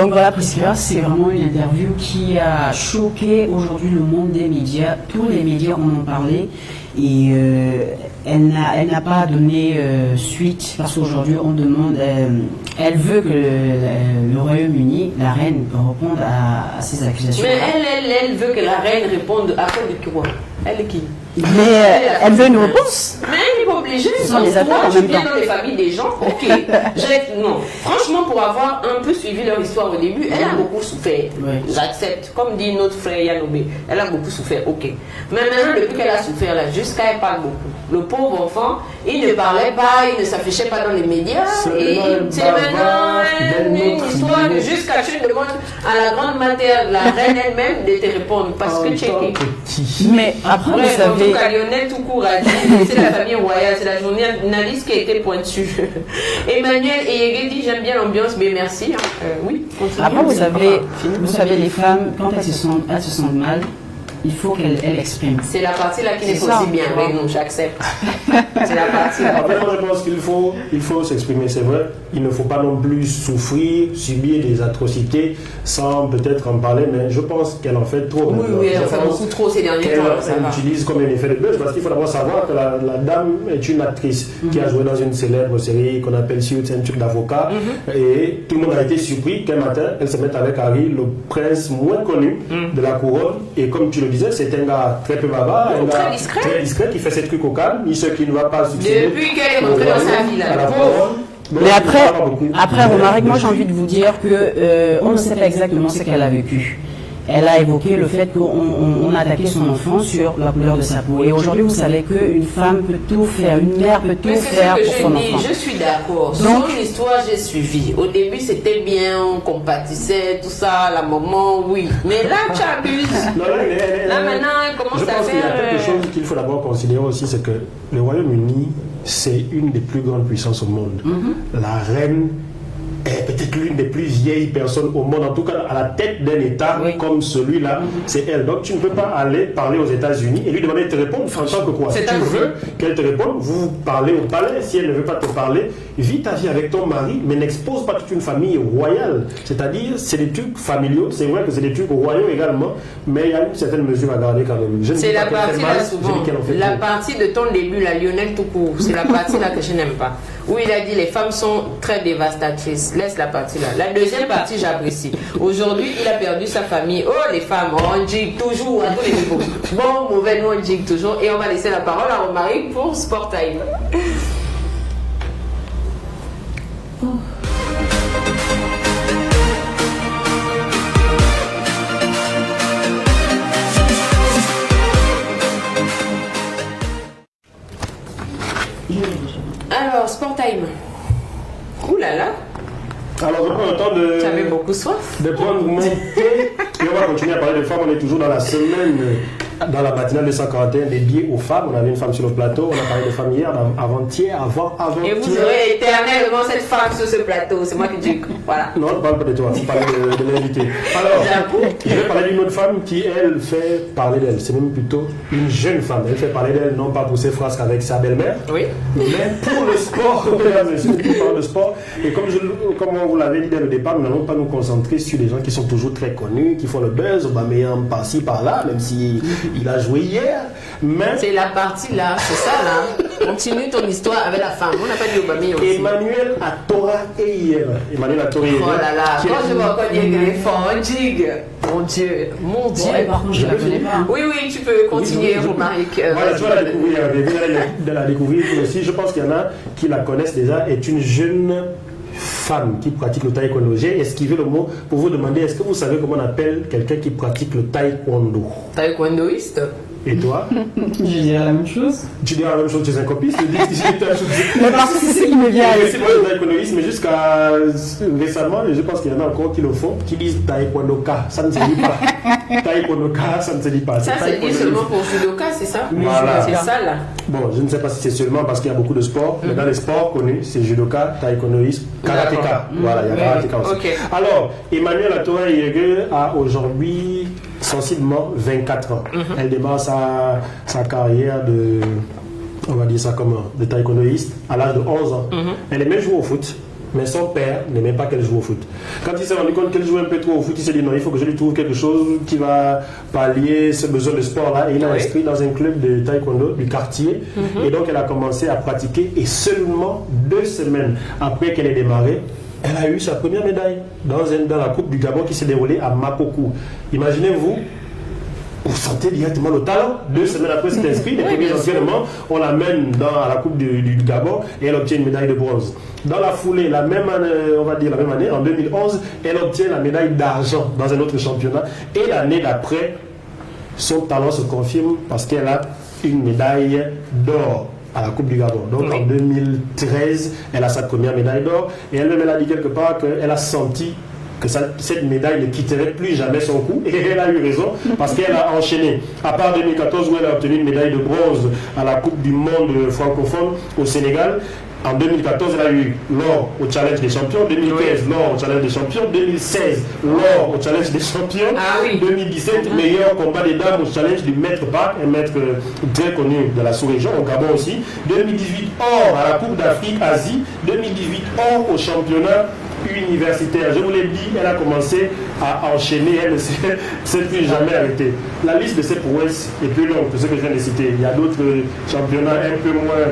Donc voilà, Priscilla, c'est vraiment une interview qui a choqué aujourd'hui le monde des médias. Tous les médias en ont parlé et elle n'a pas donné suite parce qu'aujourd'hui on demande, elle veut que le Royaume-Uni, la reine, réponde à ces accusations. Mais elle veut que la reine réponde à quoi de quoi? Elle est qui? Mais elle veut une réponse. Mais elle n'est pas obligée. Ce sont les affaires en Tu même viens temps. dans les familles des gens, ok. Non. Franchement, pour avoir un peu suivi leur histoire au début, elle a beaucoup souffert. Ouais. J'accepte. Comme dit notre frère Yanobé, elle a beaucoup souffert, ok. Mais maintenant, depuis qu'elle a souffert, là, jusqu'à elle parle beaucoup. Le pauvre enfant, il ne parlait pas, il ne s'affichait pas dans les médias. Et c'est maintenant une histoire de jusqu'à tu demandes à la grande matière, la reine elle-même, de te répondre. Parce que checker. Mais après, vous Bref, en tout savez, cas, Lionel tout court a dit, c'est la famille royale, c'est la journaliste qui a été pointue. Emmanuel et dit, j'aime bien l'ambiance, mais merci. Oui, continue. après vous savez, les femmes, quand elles se sentent mal, il faut qu'elles expriment. C'est la partie là qui n'est C'est pas ça, aussi bien tu vois. avec nous, j'accepte. C'est la partie là. Après, moi, je pense qu'il faut s'exprimer, c'est vrai. Il ne faut pas non plus souffrir, subir des atrocités sans peut-être en parler, mais je pense qu'elle en fait trop. Oui, elle en Je fait pense beaucoup trop ces derniers qu'elle temps, ça va. utilise comme un effet de buzz, parce qu'il faut d'abord savoir que la dame est une actrice qui a joué dans une célèbre série qu'on appelle Suits, un truc d'avocat, et tout le monde a été surpris qu'un matin, elle se mette avec Harry, le prince moins connu de la couronne, et comme tu le disais, c'est un gars très peu bavard, un Très gars discret. très discret qui fait ses trucs au calme, ni ce qui ne va pas succéder. Depuis qu'elle est rentrée dans sa vie à la là. couronne. Donc, Mais il parle pas beaucoup. après, Romaric, moi j'ai envie de vous dire que on ne sait pas exactement ce qu'elle a vécu. Elle a évoqué le fait qu'on a attaqué son enfant sur la couleur de sa peau. Et aujourd'hui, vous savez qu'une femme peut tout faire, une mère peut tout Mais c'est faire ce pour que son je dis, enfant. je suis d'accord. Donc- Son histoire, j'ai suivi. Au début, c'était bien, on compatissait, tout ça, la maman, oui. Mais là, tu abuses. Non, Là, maintenant, elle commence je à pense qu'il y a faire. quelque chose qu'il faut d'abord considérer aussi, c'est que le Royaume-Uni, c'est une des plus grandes puissances au monde. La reine est peut-être l'une des plus vieilles personnes au monde, en tout cas à la tête d'un État Oui. comme celui-là, c'est elle. Donc tu ne peux pas aller parler aux États-Unis et lui demander de te répondre, franchement que quoi. Si C'est tu ainsi. veux qu'elle te réponde, vous parlez au palais. Si elle ne veut pas te parler, vis ta vie avec ton mari, mais n'expose pas toute une famille royale. C'est-à-dire, c'est des trucs familiaux, c'est vrai que c'est des trucs royaux également, mais il y a une certaine mesure à garder quand même. Je ne C'est dis la pas qu'elle partie fait mal, là je souvent. dis qu'elle en fait La trop. partie de ton début, la Lionel tout court, c'est la partie là que je n'aime pas. Où il a dit les femmes sont très dévastatrices. Laisse la partie là. La deuxième partie, j'apprécie. Aujourd'hui, il a perdu sa famille. Oh, les femmes, on gigue toujours à tous les niveaux. Bon, mauvais, nous on gigue toujours. Et on va laisser la parole à Romaric pour Sport Time. Alors, Sport Time. Ouh là là, Alors, je prends le temps de. tu avais beaucoup soif. de prendre mon thé et on va continuer à parler de femmes. On est toujours dans la semaine, dans la matinale de 141 dédiée aux femmes. On avait une femme sur le plateau, on a parlé de femmes hier, avant-hier, Et vous avant-hier. aurez éternellement cette femme sur ce plateau. C'est moi qui dis. Voilà. Non, je ne parle pas de toi, je parle de l'invité. Alors, J'avoue. je vais parler d'une autre femme qui, elle, fait parler d'elle. C'est même plutôt une jeune femme. Elle fait parler d'elle, non pas pour ses frasques avec sa belle-mère, Oui. mais pour le sport. Mesdames et messieurs, on parle de sport. Et comme on vous l'avait dit dès le départ, nous n'allons pas nous concentrer sur des gens qui sont toujours très connus, qui font le buzz, Aubameyang par-ci, par-là, même si il a joué hier. Mais C'est la partie là, c'est ça là. Continue ton histoire avec la femme. On n'a pas dit Aubameyang aussi. Emmanuel Atora hier. Emmanuel Atora hier. Oh là là, qui est- quand je vais encore dire qu'elle est forte, on gigue. Mon Dieu, mon Dieu. Ouais, par contre, je la connais pas. Oui, oui, tu peux continuer, Oui, je- Romaric. Voilà, tu vas la découvrir. De la découvrir aussi. Je pense qu'il y en a qui la connaissent déjà. Est une jeune femme qui pratique le taekwondo. J'ai esquivé le mot pour vous demander est-ce que vous savez comment on appelle quelqu'un qui pratique le taekwondo? Taekwondoïste. Et toi? Je dirais la même chose. Tu diras la même chose chez un copiste? Mais parce que c'est ce qui me vient à C'est pas le taekwondoïsme, mais jusqu'à récemment, je pense qu'il y en a encore qui le font, qui disent taekwondoka. Ça ne se dit pas. Taekwondoka, ça ne se dit pas. Ça, c'est dit taekwondoïsme. seulement pour judoka, c'est ça? Voilà. C'est ça là. Bon, je ne sais pas si c'est seulement parce qu'il y a beaucoup de sports, mais dans les sports connus, c'est judoka, taekwondoïsme, karatéka. D'accord. Voilà, il y a Oui, karatéka aussi. ok. Alors, Emmanuel Atora Yege a aujourd'hui sensiblement 24 ans. Elle démarre sa carrière on va dire ça comment, de taekwondoïste à l'âge de 11 ans. Elle aimait jouer au foot. Mais son père n'aimait pas qu'elle joue au foot. Quand il s'est rendu compte qu'elle jouait un peu trop au foot, il s'est dit non, il faut que je lui trouve quelque chose qui va pallier ce besoin de sport-là. Et il l'a inscrit dans un club de taekwondo du quartier. Et donc elle a commencé à pratiquer. Et seulement 2 semaines après qu'elle ait démarré, elle a eu sa première médaille dans la Coupe du Gabon qui s'est déroulée à Makokou. Imaginez-vous, vous sentez directement le talent. 2 semaines après s'être inscrit, les premiers entraînements, on l'amène à la Coupe du Gabon et elle obtient une médaille de bronze. Dans la foulée, la même année, en 2011, elle obtient la médaille d'argent dans un autre championnat. Et l'année d'après, son talent se confirme parce qu'elle a une médaille d'or à la Coupe du Gabon. Donc en 2013, elle a sa première médaille d'or et elle a dit quelque part qu'elle a senti que cette médaille ne quitterait plus jamais son cou, et elle a eu raison parce qu'elle a enchaîné. À part 2014 où elle a obtenu une médaille de bronze à la Coupe du Monde francophone au Sénégal, en 2014 elle a eu l'or au Challenge des Champions, 2015 l'or au Challenge des Champions, 2016 l'or au Challenge des Champions, 2017 meilleur combat des dames au Challenge du Maître Park, un maître très connu de la sous-région, au Gabon aussi, 2018 or à la Coupe d'Afrique-Asie, 2018 or au championnat universitaire. Je vous l'ai dit, elle a commencé à enchaîner, elle ne s'est plus jamais arrêtée. La liste de ses prouesses est plus longue que ce que je viens de citer. Il y a d'autres championnats un peu moins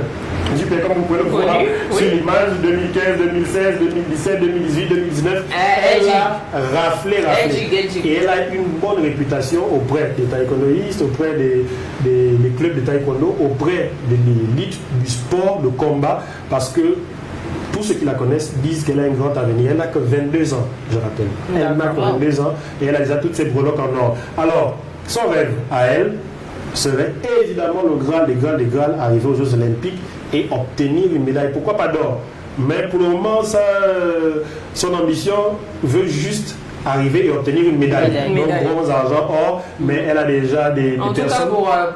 super, comme vous pouvez le voir sur l'image, 2015, 2016, 2017, 2018, 2019. Elle a raflé. Et elle a une bonne réputation auprès des taekwondoïstes, auprès des clubs de taekwondo, auprès de l'élite du sport de combat, parce que tous ceux qui la connaissent disent qu'elle a un grand avenir. Elle n'a que 22 ans, je rappelle. Elle n'a que 22 ans et elle a déjà toutes ses breloques en or. Alors, son rêve à elle serait évidemment le Graal des Graals, arriver aux Jeux Olympiques et obtenir une médaille. Pourquoi pas d'or? Mais pour le moment, son ambition veut juste arriver et obtenir une médaille. Donc bronze, argent, or, mais elle a déjà des en tout personnes... cas,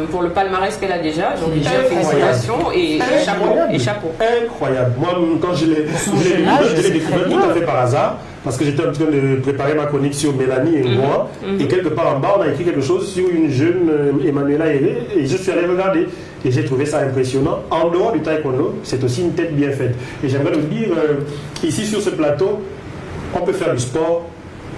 pour le palmarès qu'elle a déjà, donc déjà félicitations et chapeau. Incroyable. Moi, quand je l'ai découvert tout à fait par hasard, parce que j'étais en train de préparer ma chronique sur Mélanie et moi, et quelque part en bas, on a écrit quelque chose sur une jeune Emmanuela Hervé, et je suis allé regarder. Et j'ai trouvé ça impressionnant. En dehors du taekwondo, c'est aussi une tête bien faite. Et j'aimerais vous dire, ici sur ce plateau, on peut faire du sport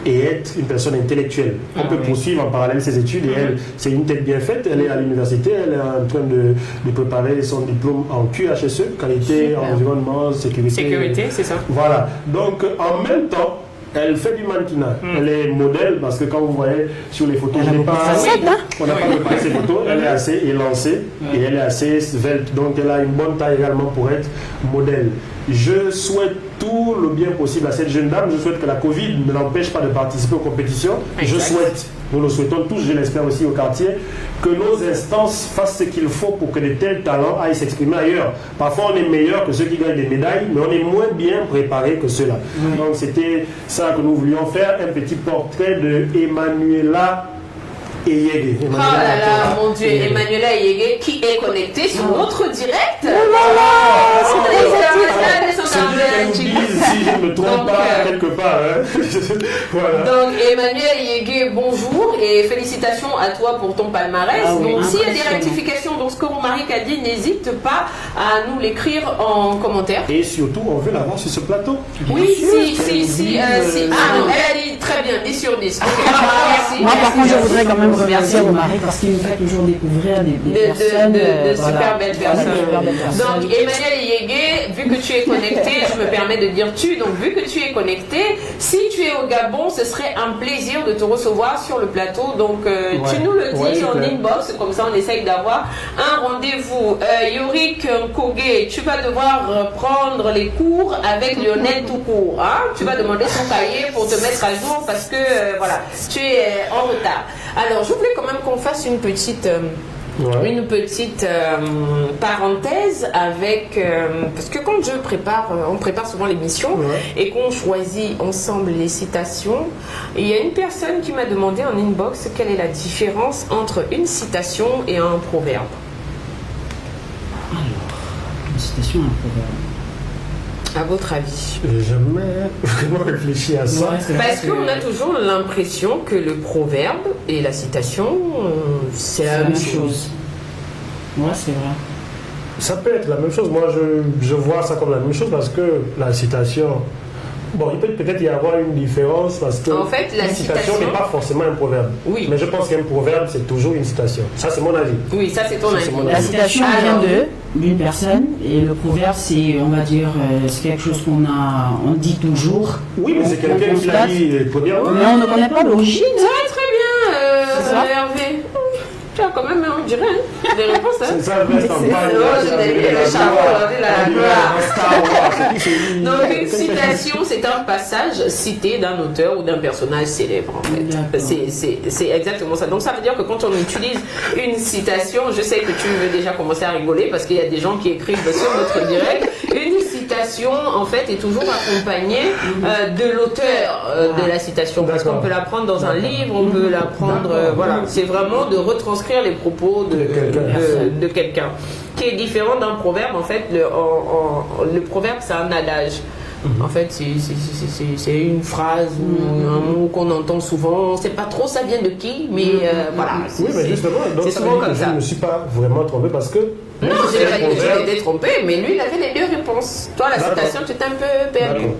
et être une personne intellectuelle. On peut poursuivre en parallèle ses études et elle, c'est une tête bien faite. Elle est à l'université, elle est en train de préparer son diplôme en QHSE, qualité, environnement, sécurité. Sécurité, c'est ça. Voilà. Donc, en même temps, elle fait du mannequinat. Elle est modèle parce que quand vous voyez sur les photos, on n'a pas préparé ses photos. Elle est assez élancée et elle est assez svelte. Donc, elle a une bonne taille également pour être modèle. Je souhaite tout le bien possible à cette jeune dame. Je souhaite que la Covid ne l'empêche pas de participer aux compétitions. Je souhaite, nous le souhaitons tous, je l'espère aussi au quartier, que nos instances fassent ce qu'il faut pour que de tels talents aillent s'exprimer ailleurs. Parfois, on est meilleur que ceux qui gagnent des médailles, mais on est moins bien préparé que ceux-là. Donc, c'était ça que nous voulions faire, un petit portrait de Emmanuela Eyege. Oh là là, mon Dieu, Emmanuela Eyege qui est connectée sur notre direct. Si je ne me trompe pas quelque part. Voilà. Donc Emmanuela Eyege, bonjour et félicitations à toi pour ton palmarès. Donc s'il y a des rectifications dans ce que Romaric a dit, n'hésite pas à nous l'écrire en commentaire. Et surtout, on veut l'avoir sur ce plateau. Oui, si. Ah non, elle a dit très bien, 10 sur 10. Moi par contre, je voudrais quand même remercier Romaric parce qu'il nous fait toujours découvrir des personnes. De super belles personnes. Donc Emmanuela Eyege, vu que tu es connecté, je me permets de dire tu, donc vu que tu es connecté, si tu es au Gabon, ce serait un plaisir de te recevoir sur le plateau. Donc tu nous le dis en inbox, comme ça on essaye d'avoir un rendez-vous. Yorick Kogé, tu vas devoir prendre les cours avec Lionel tout court. Hein? Tu vas demander son cahier pour te mettre à jour parce que voilà, tu es en retard. Alors je voulais quand même qu'on fasse une petite parenthèse avec parce que quand on prépare souvent l'émission et qu'on choisit ensemble les citations, il y a une personne qui m'a demandé en inbox quelle est la différence entre une citation et un proverbe. Alors, une citation et un proverbe. À votre avis? J'ai jamais vraiment réfléchi à ça. Parce qu'on a toujours l'impression que le proverbe et la citation, c'est la même chose. Ouais, c'est vrai. Ça peut être la même chose. Moi, je vois ça comme la même chose parce que la citation. Bon, il peut peut-être y avoir une différence parce que en fait, la une citation n'est pas forcément un proverbe. Oui. Mais je pense qu'un proverbe, c'est toujours une citation. Ça, c'est mon avis. Oui, ça c'est ton Ça, avis. c'est mon La avis. citation vient d'une personne et le proverbe, c'est, on va dire, c'est quelque chose on dit toujours. Oui, mais c'est quelqu'un qui l'a dit les premières fois. Mais on ne connaît pas l'origine. Ouais, très bien, C'est ça. Hervé. Tu as quand même, on dirait, des réponses. Hein. C'est ça, reste en parle. Donc une citation, c'est un passage cité d'un auteur ou d'un personnage célèbre en fait. C'est exactement ça. Donc ça veut dire que quand on utilise une citation, je sais que tu veux déjà commencer à rigoler parce qu'il y a des gens qui écrivent sur notre direct. Une citation en fait est toujours accompagnée de l'auteur de la citation. Parce qu'on peut la prendre dans un livre, on peut la prendre, voilà. C'est vraiment de retranscrire les propos de quelqu'un. Qui est différent d'un proverbe, en fait, le proverbe c'est un adage. En fait, c'est une phrase ou un mot qu'on entend souvent. On ne sait pas trop ça vient de qui, mais voilà. Oui, mais justement, donc c'est souvent comme ça. Je ne me suis pas vraiment trompé parce que. Non, je n'ai pas dit que tu étais trompé, mais lui, il avait les deux réponses. Toi, la citation, tu t'es un peu perdu. D'accord.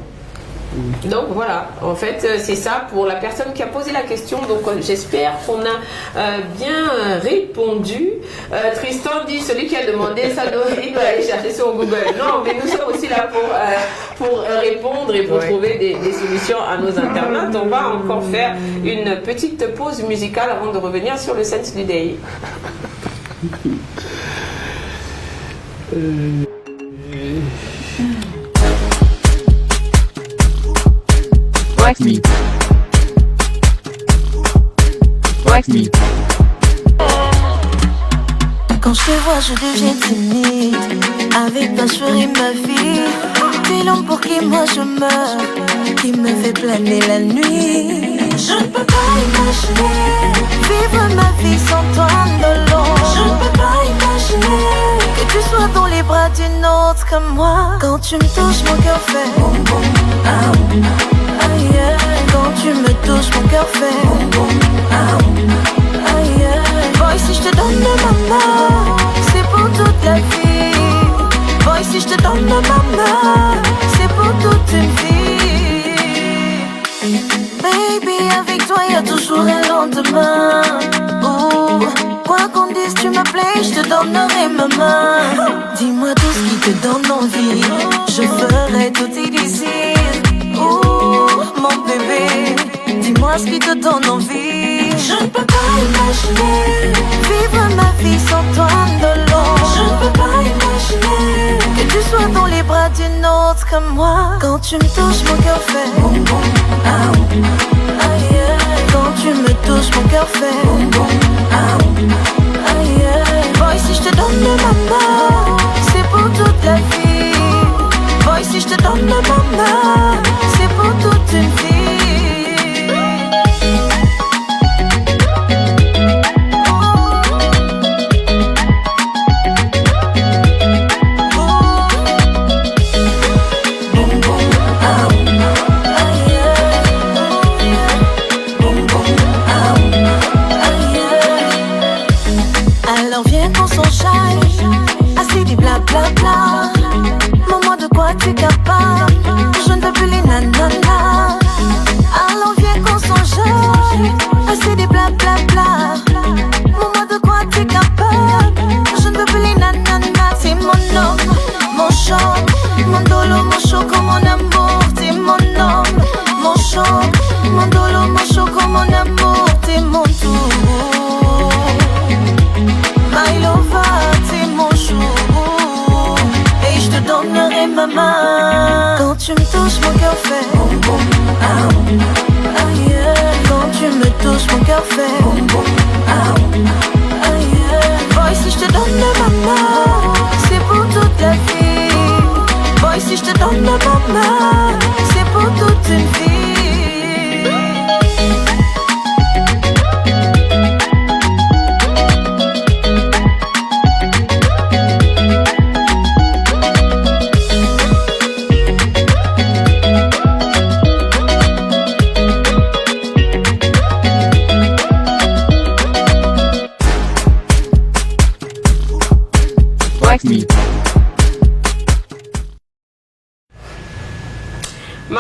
Donc voilà, en fait c'est ça pour la personne qui a posé la question. Donc j'espère qu'on a bien répondu. Tristan dit celui qui a demandé ça, il doit aller chercher sur Google. Non, mais nous sommes aussi là pour répondre et pour trouver des solutions à nos internautes. On va encore faire une petite pause musicale avant de revenir sur le Sense du Day. Wax me. Wax me. Quand je te vois, je deviens timide. Avec ta sourire, ma vie. T'es l'homme pour qui moi je meurs, qui me fait planer la nuit. Je ne peux pas imaginer vivre ma vie sans toi de long. Je ne peux pas imaginer que tu sois dans les bras d'une autre comme moi. Quand tu me touches, mon cœur fait boum boum, ah, aïe, aïe. Quand tu me touches, mon cœur fait boum boum, ah, aïe, aïe. Boy, si je te donne ma main, c'est pour toute la vie. Boy, si je te donne ma main, c'est pour toute une vie. Baby, avec toi y'a toujours un lendemain. Oh, quoi qu'on dise, tu m'appelles, je te donnerai ma main. Dis-moi tout ce qui te donne envie, je ferai tout tes désirs. Oh, mon bébé, dis-moi ce qui te donne envie. Je ne peux pas imaginer vivre ma vie sans toi de long. Je ne peux pas imaginer que tu sois dans les bras d'une autre comme moi. Quand tu me touches, mon cœur fait boum boum, ah, aïe, aïe. Quand tu me touches, mon cœur fait boum boum, ah, aïe, aïe. Boy, si je te donne ma main, c'est pour toute la vie. Boy, si je te donne ma main, c'est pour toute une vie. Alors viens qu'on s'enchaîne, assez du blablabla. Maman, de quoi tu es capable? Je ne veux plus les nanana. Alors viens qu'on s'enchaîne, assez du blablabla. Maman, de quoi tu es capable? Je ne veux plus les nanana. T'es mon homme, mon choc, mon dolo, mon choco, mon amour. T'es mon homme, mon choc, mon dolo, mon choco, mon amour. T'es mon tout. My lover, t'es mon chou. Et je te donnerai ma main. Quand tu me touches, mon cœur fait boum boum, ah, aïe, aïe. Quand tu me touches, mon cœur fait boum boum, ah, aïe, aïe. Boy, si je te donne ma main, c'est pour toute la vie. Boy, si je te donne ma main, c'est pour toute une vie. Wax me.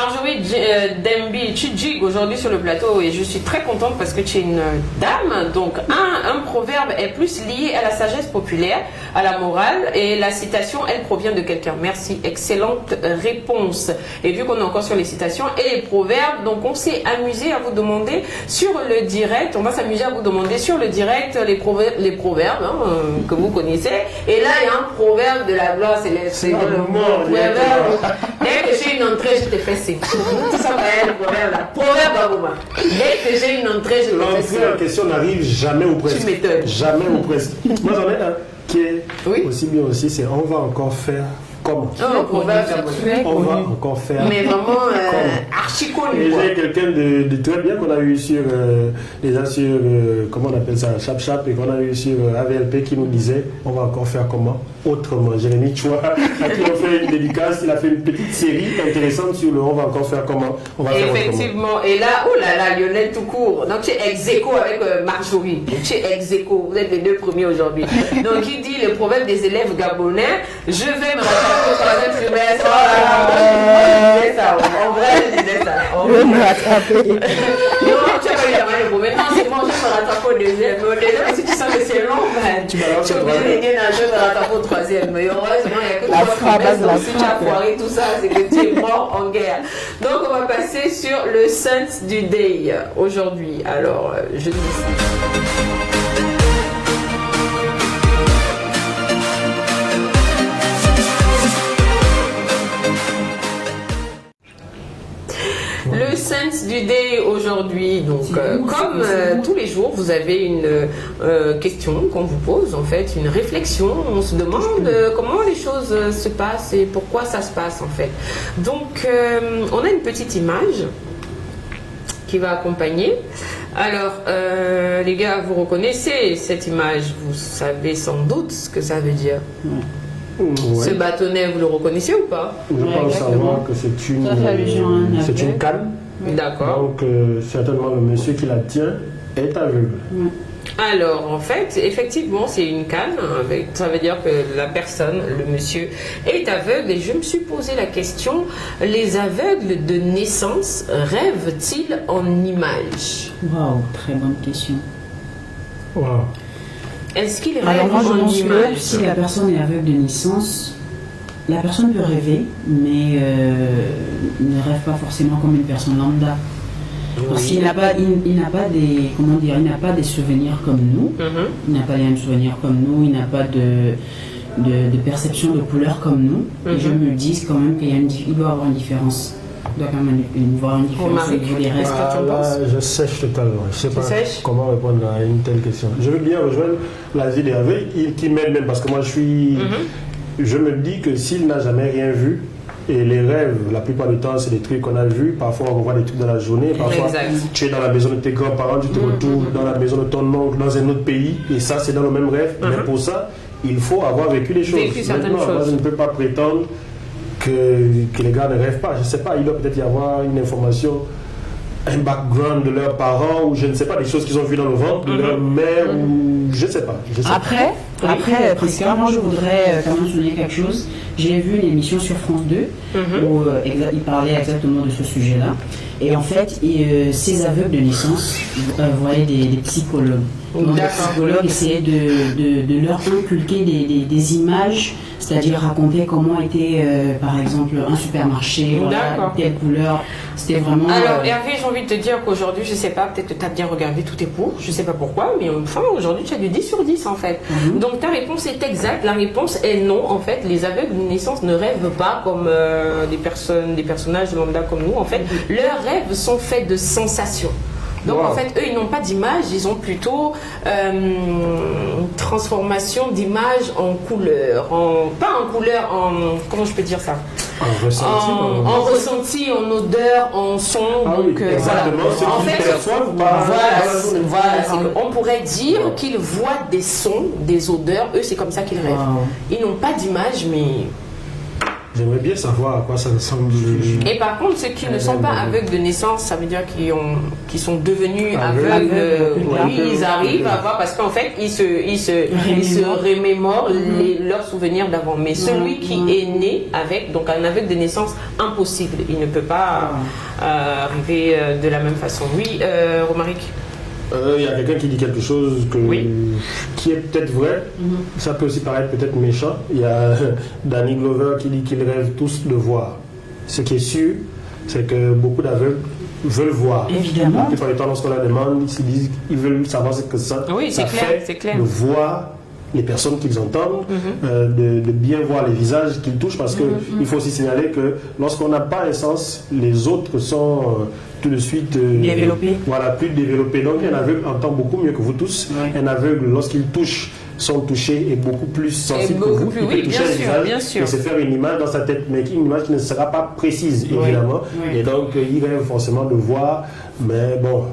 Marjorie Dembi, tu jigues aujourd'hui sur le plateau et je suis très contente parce que tu es une dame. Donc, un proverbe est plus lié à la sagesse populaire, à la morale, et la citation, elle provient de quelqu'un. Merci, excellente réponse. Et vu qu'on est encore sur les citations et les proverbes, donc on s'est amusé à vous demander sur le direct, on va s'amuser à vous demander sur le direct les proverbes que vous connaissez. Et là, il y a un proverbe de la gloire céleste. C'est le proverbe. Dès que j'ai une entrée, je te fais signe. Tout ça va être le proverbe là. Proverbe à vous. Dès que j'ai une entrée, je te fais signe. L'entrée en question n'arrive jamais ou presque. Tu m'étonnes. Jamais ou presque. Moi, j'en ai un qui est aussi bien aussi, c'est on va encore faire comment. Oh, proverbe japonais. On va encore faire. Mais vraiment archi connu. Et j'ai quelqu'un de très bien qu'on a eu sur déjà sur comment on appelle ça, Chap et qu'on a eu sur AVLP qui nous disait on va encore faire comment autrement. Jérémy Choua à qui on fait une dédicace, il a fait une petite série intéressante sur le on va encore faire comment. On va faire effectivement. Et là, oh là là, Lionel tout court. Donc tu es ex aequo avec Marjorie. Tu es ex aequo. Vous êtes les deux premiers aujourd'hui. Donc il dit le proverbe des élèves gabonais. Je vais me rattraper au troisième trimestre. Je disais ça. En vrai, je disais ça. Je vais me rattraper. Non, tu n'as pas eu la main pour maintenant, c'est bon, je me rattrape au deuxième. Au deuxième, si tu sens que c'est long, tu es obligé de gagner un jeu, je me rattrape au troisième. Mais heureusement, il n'y a que trois trimestres. Si tu as foiré tout ça, c'est que tu es mort en guerre. Donc, on va passer sur le Sense du Day aujourd'hui. Alors, je dis le Sense du Day aujourd'hui, donc comme tous les jours, vous avez une question qu'on vous pose, en fait, une réflexion. On se demande comment les choses se passent et pourquoi ça se passe, en fait. Donc, on a une petite image qui va accompagner. Alors, les gars, vous reconnaissez cette image, vous savez sans doute ce que ça veut dire. Ce bâtonnet, vous le reconnaissez ou pas? Je pense savoir que c'est une canne. D'accord. Donc, certainement, le monsieur qui la tient est aveugle. Alors, en fait, effectivement, c'est une canne. Ça veut dire que la personne, le monsieur, est aveugle. Et je me suis posé la question, les aveugles de naissance rêvent-ils en images? Waouh, très bonne question. Wow. Est-ce qu'ils rêvent Alors moi, je en pense que images? si la personne est aveugle de naissance, la personne peut rêver, mais ne rêve pas forcément comme une personne lambda. Parce qu'il n'a pas des, comment dire, il n'a pas des souvenirs comme nous, il n'a pas les mêmes souvenirs comme nous, il n'a pas de perception de couleur comme nous. Et je me dis quand même qu'il doit y avoir une différence. Il doit quand même y avoir une différence au niveau des restes. Là, je sèche totalement. Je ne sais pas comment répondre à une telle question. Je veux bien rejoindre l'avis des aveugles qui m'aide même parce que moi je me dis que s'il n'a jamais rien vu, et les rêves, la plupart du temps, c'est des trucs qu'on a vus. Parfois, on voit des trucs dans la journée. Parfois, tu es dans la maison de tes grands-parents, tu te retrouves dans la maison de ton oncle, dans un autre pays. Et ça, c'est dans le même rêve. Mais pour ça, il faut avoir vécu les choses. Maintenant, moi, je ne peux pas prétendre que les gars ne rêvent pas. Je ne sais pas, il doit peut-être y avoir une information, un background de leurs parents, ou je ne sais pas, des choses qu'ils ont vues dans le ventre de leur mère, ou je ne sais pas. Après, principalement, je voudrais quand même souligner quelque chose. J'ai vu une émission sur France 2 où il parlait exactement de ce sujet-là. Et en fait, ces aveugles de naissance voyaient des psychologues. Donc, les psychologues essayaient de leur inculquer des images, c'est-à-dire raconter comment était, par exemple, un supermarché, voilà, telle couleur. C'était vraiment... Alors, Hervé, j'ai envie de te dire qu'aujourd'hui, je sais pas, peut-être que tu as bien regardé tous tes cours, je sais pas pourquoi, mais enfin, aujourd'hui, tu as du 10 sur 10, en fait. Donc, ta réponse est exacte. La réponse est non, en fait. Les aveugles de naissance ne rêvent pas comme des personnages lambda comme nous, en fait. Leurs rêves sont faits de sensations. Donc en fait, eux, ils n'ont pas d'image, ils ont plutôt une transformation d'image en couleur. Pas en couleur, comment je peux dire ça? En ressenti. En ressenti, en odeur, en son. Donc exactement, voilà. En fait, voilà, on pourrait dire qu'ils voient des sons, des odeurs. Eux, c'est comme ça qu'ils rêvent. Ils n'ont pas d'image, mais J'aimerais bien savoir à quoi ça ressemble. Et par contre, ceux qui ne sont pas aveugles de naissance, ça veut dire qu'ils sont devenus aveugles. Oui, ils arrivent à voir parce qu'en fait, ils se remémorent leurs souvenirs d'avant. Mais celui qui est né avec, donc un aveugle de naissance, impossible. Il ne peut pas arriver de la même façon. Oui, Romaric. Il y a quelqu'un qui dit quelque chose qui est peut-être vrai. Ça peut aussi paraître peut-être méchant. Il y a Danny Glover qui dit qu'ils rêvent tous de voir. Ce qui est sûr, c'est que beaucoup d'aveugles veulent voir. Évidemment. La plupart du temps, lorsqu'on leur demande, ils veulent savoir ce que ça c'est clair. de voir les personnes qu'ils entendent, de bien voir les visages qu'ils touchent, parce qu'il faut aussi signaler que lorsqu'on n'a pas un sens, les autres sont tout de suite développés. Voilà, plus développés. Donc un aveugle entend beaucoup mieux que vous tous. Un aveugle, lorsqu'il touche, son toucher est beaucoup plus sensible que vous. Il peut toucher le visage et se faire une image dans sa tête, mais une image qui ne sera pas précise, évidemment. Et donc il rêve forcément de voir, mais bon.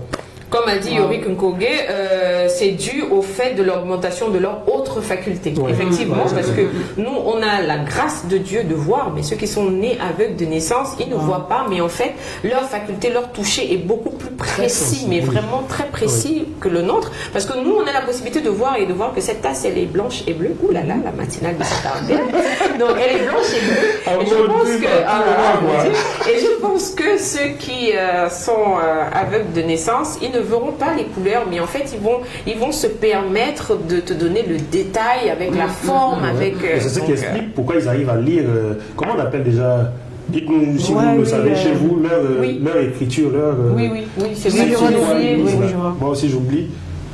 Comme a dit Yorick Nkoge, c'est dû au fait de l'augmentation de leur autre faculté. Effectivement, parce que nous, on a la grâce de Dieu de voir, mais ceux qui sont nés aveugles de naissance, ils ne voient pas, mais en fait, leur faculté, leur toucher est beaucoup plus précis, mais vraiment très précis que le nôtre, parce que nous, on a la possibilité de voir et de voir que cette tasse, elle est blanche et bleue. Ouh là là, la matinale de 7h41. Donc, elle est blanche et bleue. Et je pense que ceux qui sont aveugles de naissance, ils ne verront pas les couleurs, mais en fait ils vont se permettre de te donner le détail avec la forme, avec. C'est ce qui explique pourquoi ils arrivent à lire. Comment on appelle déjà? Dites-nous si vous le savez chez vous leur écriture, leur. Oui, c'est vrai. Moi aussi j'oublie.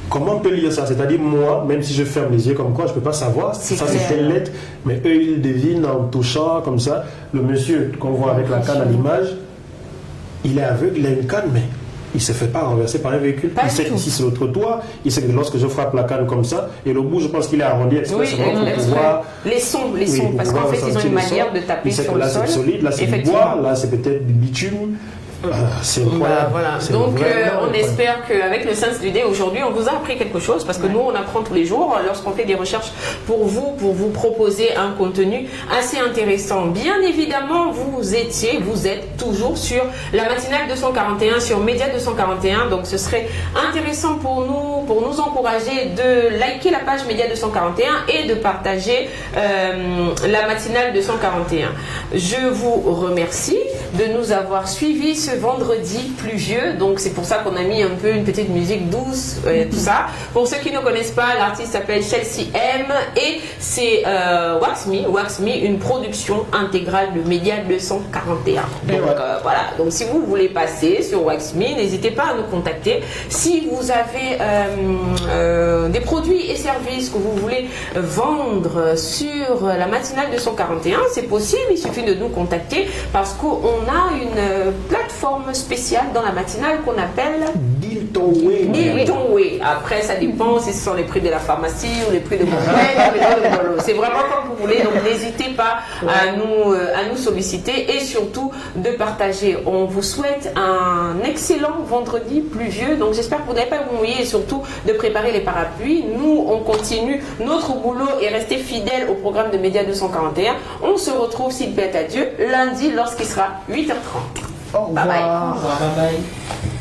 Comment on peut lire ça? C'est-à-dire moi, même si je ferme les yeux comme quoi, je ne peux pas savoir. Ça c'est telle lettre, mais eux ils devinent en touchant comme ça. Le monsieur qu'on voit avec la canne à l'image, il est aveugle, il a une canne, mais il ne se fait pas renverser par un véhicule. Il sait qu'ici c'est le trottoir, il sait que lorsque je frappe la canne comme ça, et le bout, je pense qu'il est arrondi expressivement pour pouvoir. Les sons, parce qu'en fait, ils ont une manière de taper sur le sol. Là, c'est solide, là, c'est du bois, là, c'est peut-être du bitume. C'est incroyable. Voilà. Donc on espère qu'avec le Sens du Dé aujourd'hui, on vous a appris quelque chose, parce que nous on apprend tous les jours lorsqu'on fait des recherches pour vous proposer un contenu assez intéressant. Bien évidemment, vous êtes toujours sur la matinale 241, sur Média 241, donc ce serait intéressant pour nous encourager de liker la page Média 241 et de partager la matinale 241. Je vous remercie de nous avoir suivis ce vendredi pluvieux, donc c'est pour ça qu'on a mis un peu une petite musique douce et tout ça. Pour ceux qui ne connaissent pas, l'artiste s'appelle Chelsea M et c'est Wax Me, une production intégrale de Média 241. Donc voilà, donc si vous voulez passer sur Wax Me, n'hésitez pas à nous contacter. Si vous avez des produits et services que vous voulez vendre sur la matinale 241, c'est possible, il suffit de nous contacter parce qu'on a une plateforme spéciale dans la matinale qu'on appelle Deal Ton Way. Après, ça dépend si ce sont les prix de la pharmacie ou les prix de mon c'est vraiment comme vous voulez, donc n'hésitez pas à nous solliciter et surtout de partager. On vous souhaite un excellent vendredi pluvieux, donc j'espère que vous n'avez pas vous mouiller et surtout de préparer les parapluies. Nous, on continue notre boulot et rester fidèles au programme de Média 241. On se retrouve, s'il plaît à Dieu, lundi lorsqu'il sera 8h30. Au revoir. Bye bye.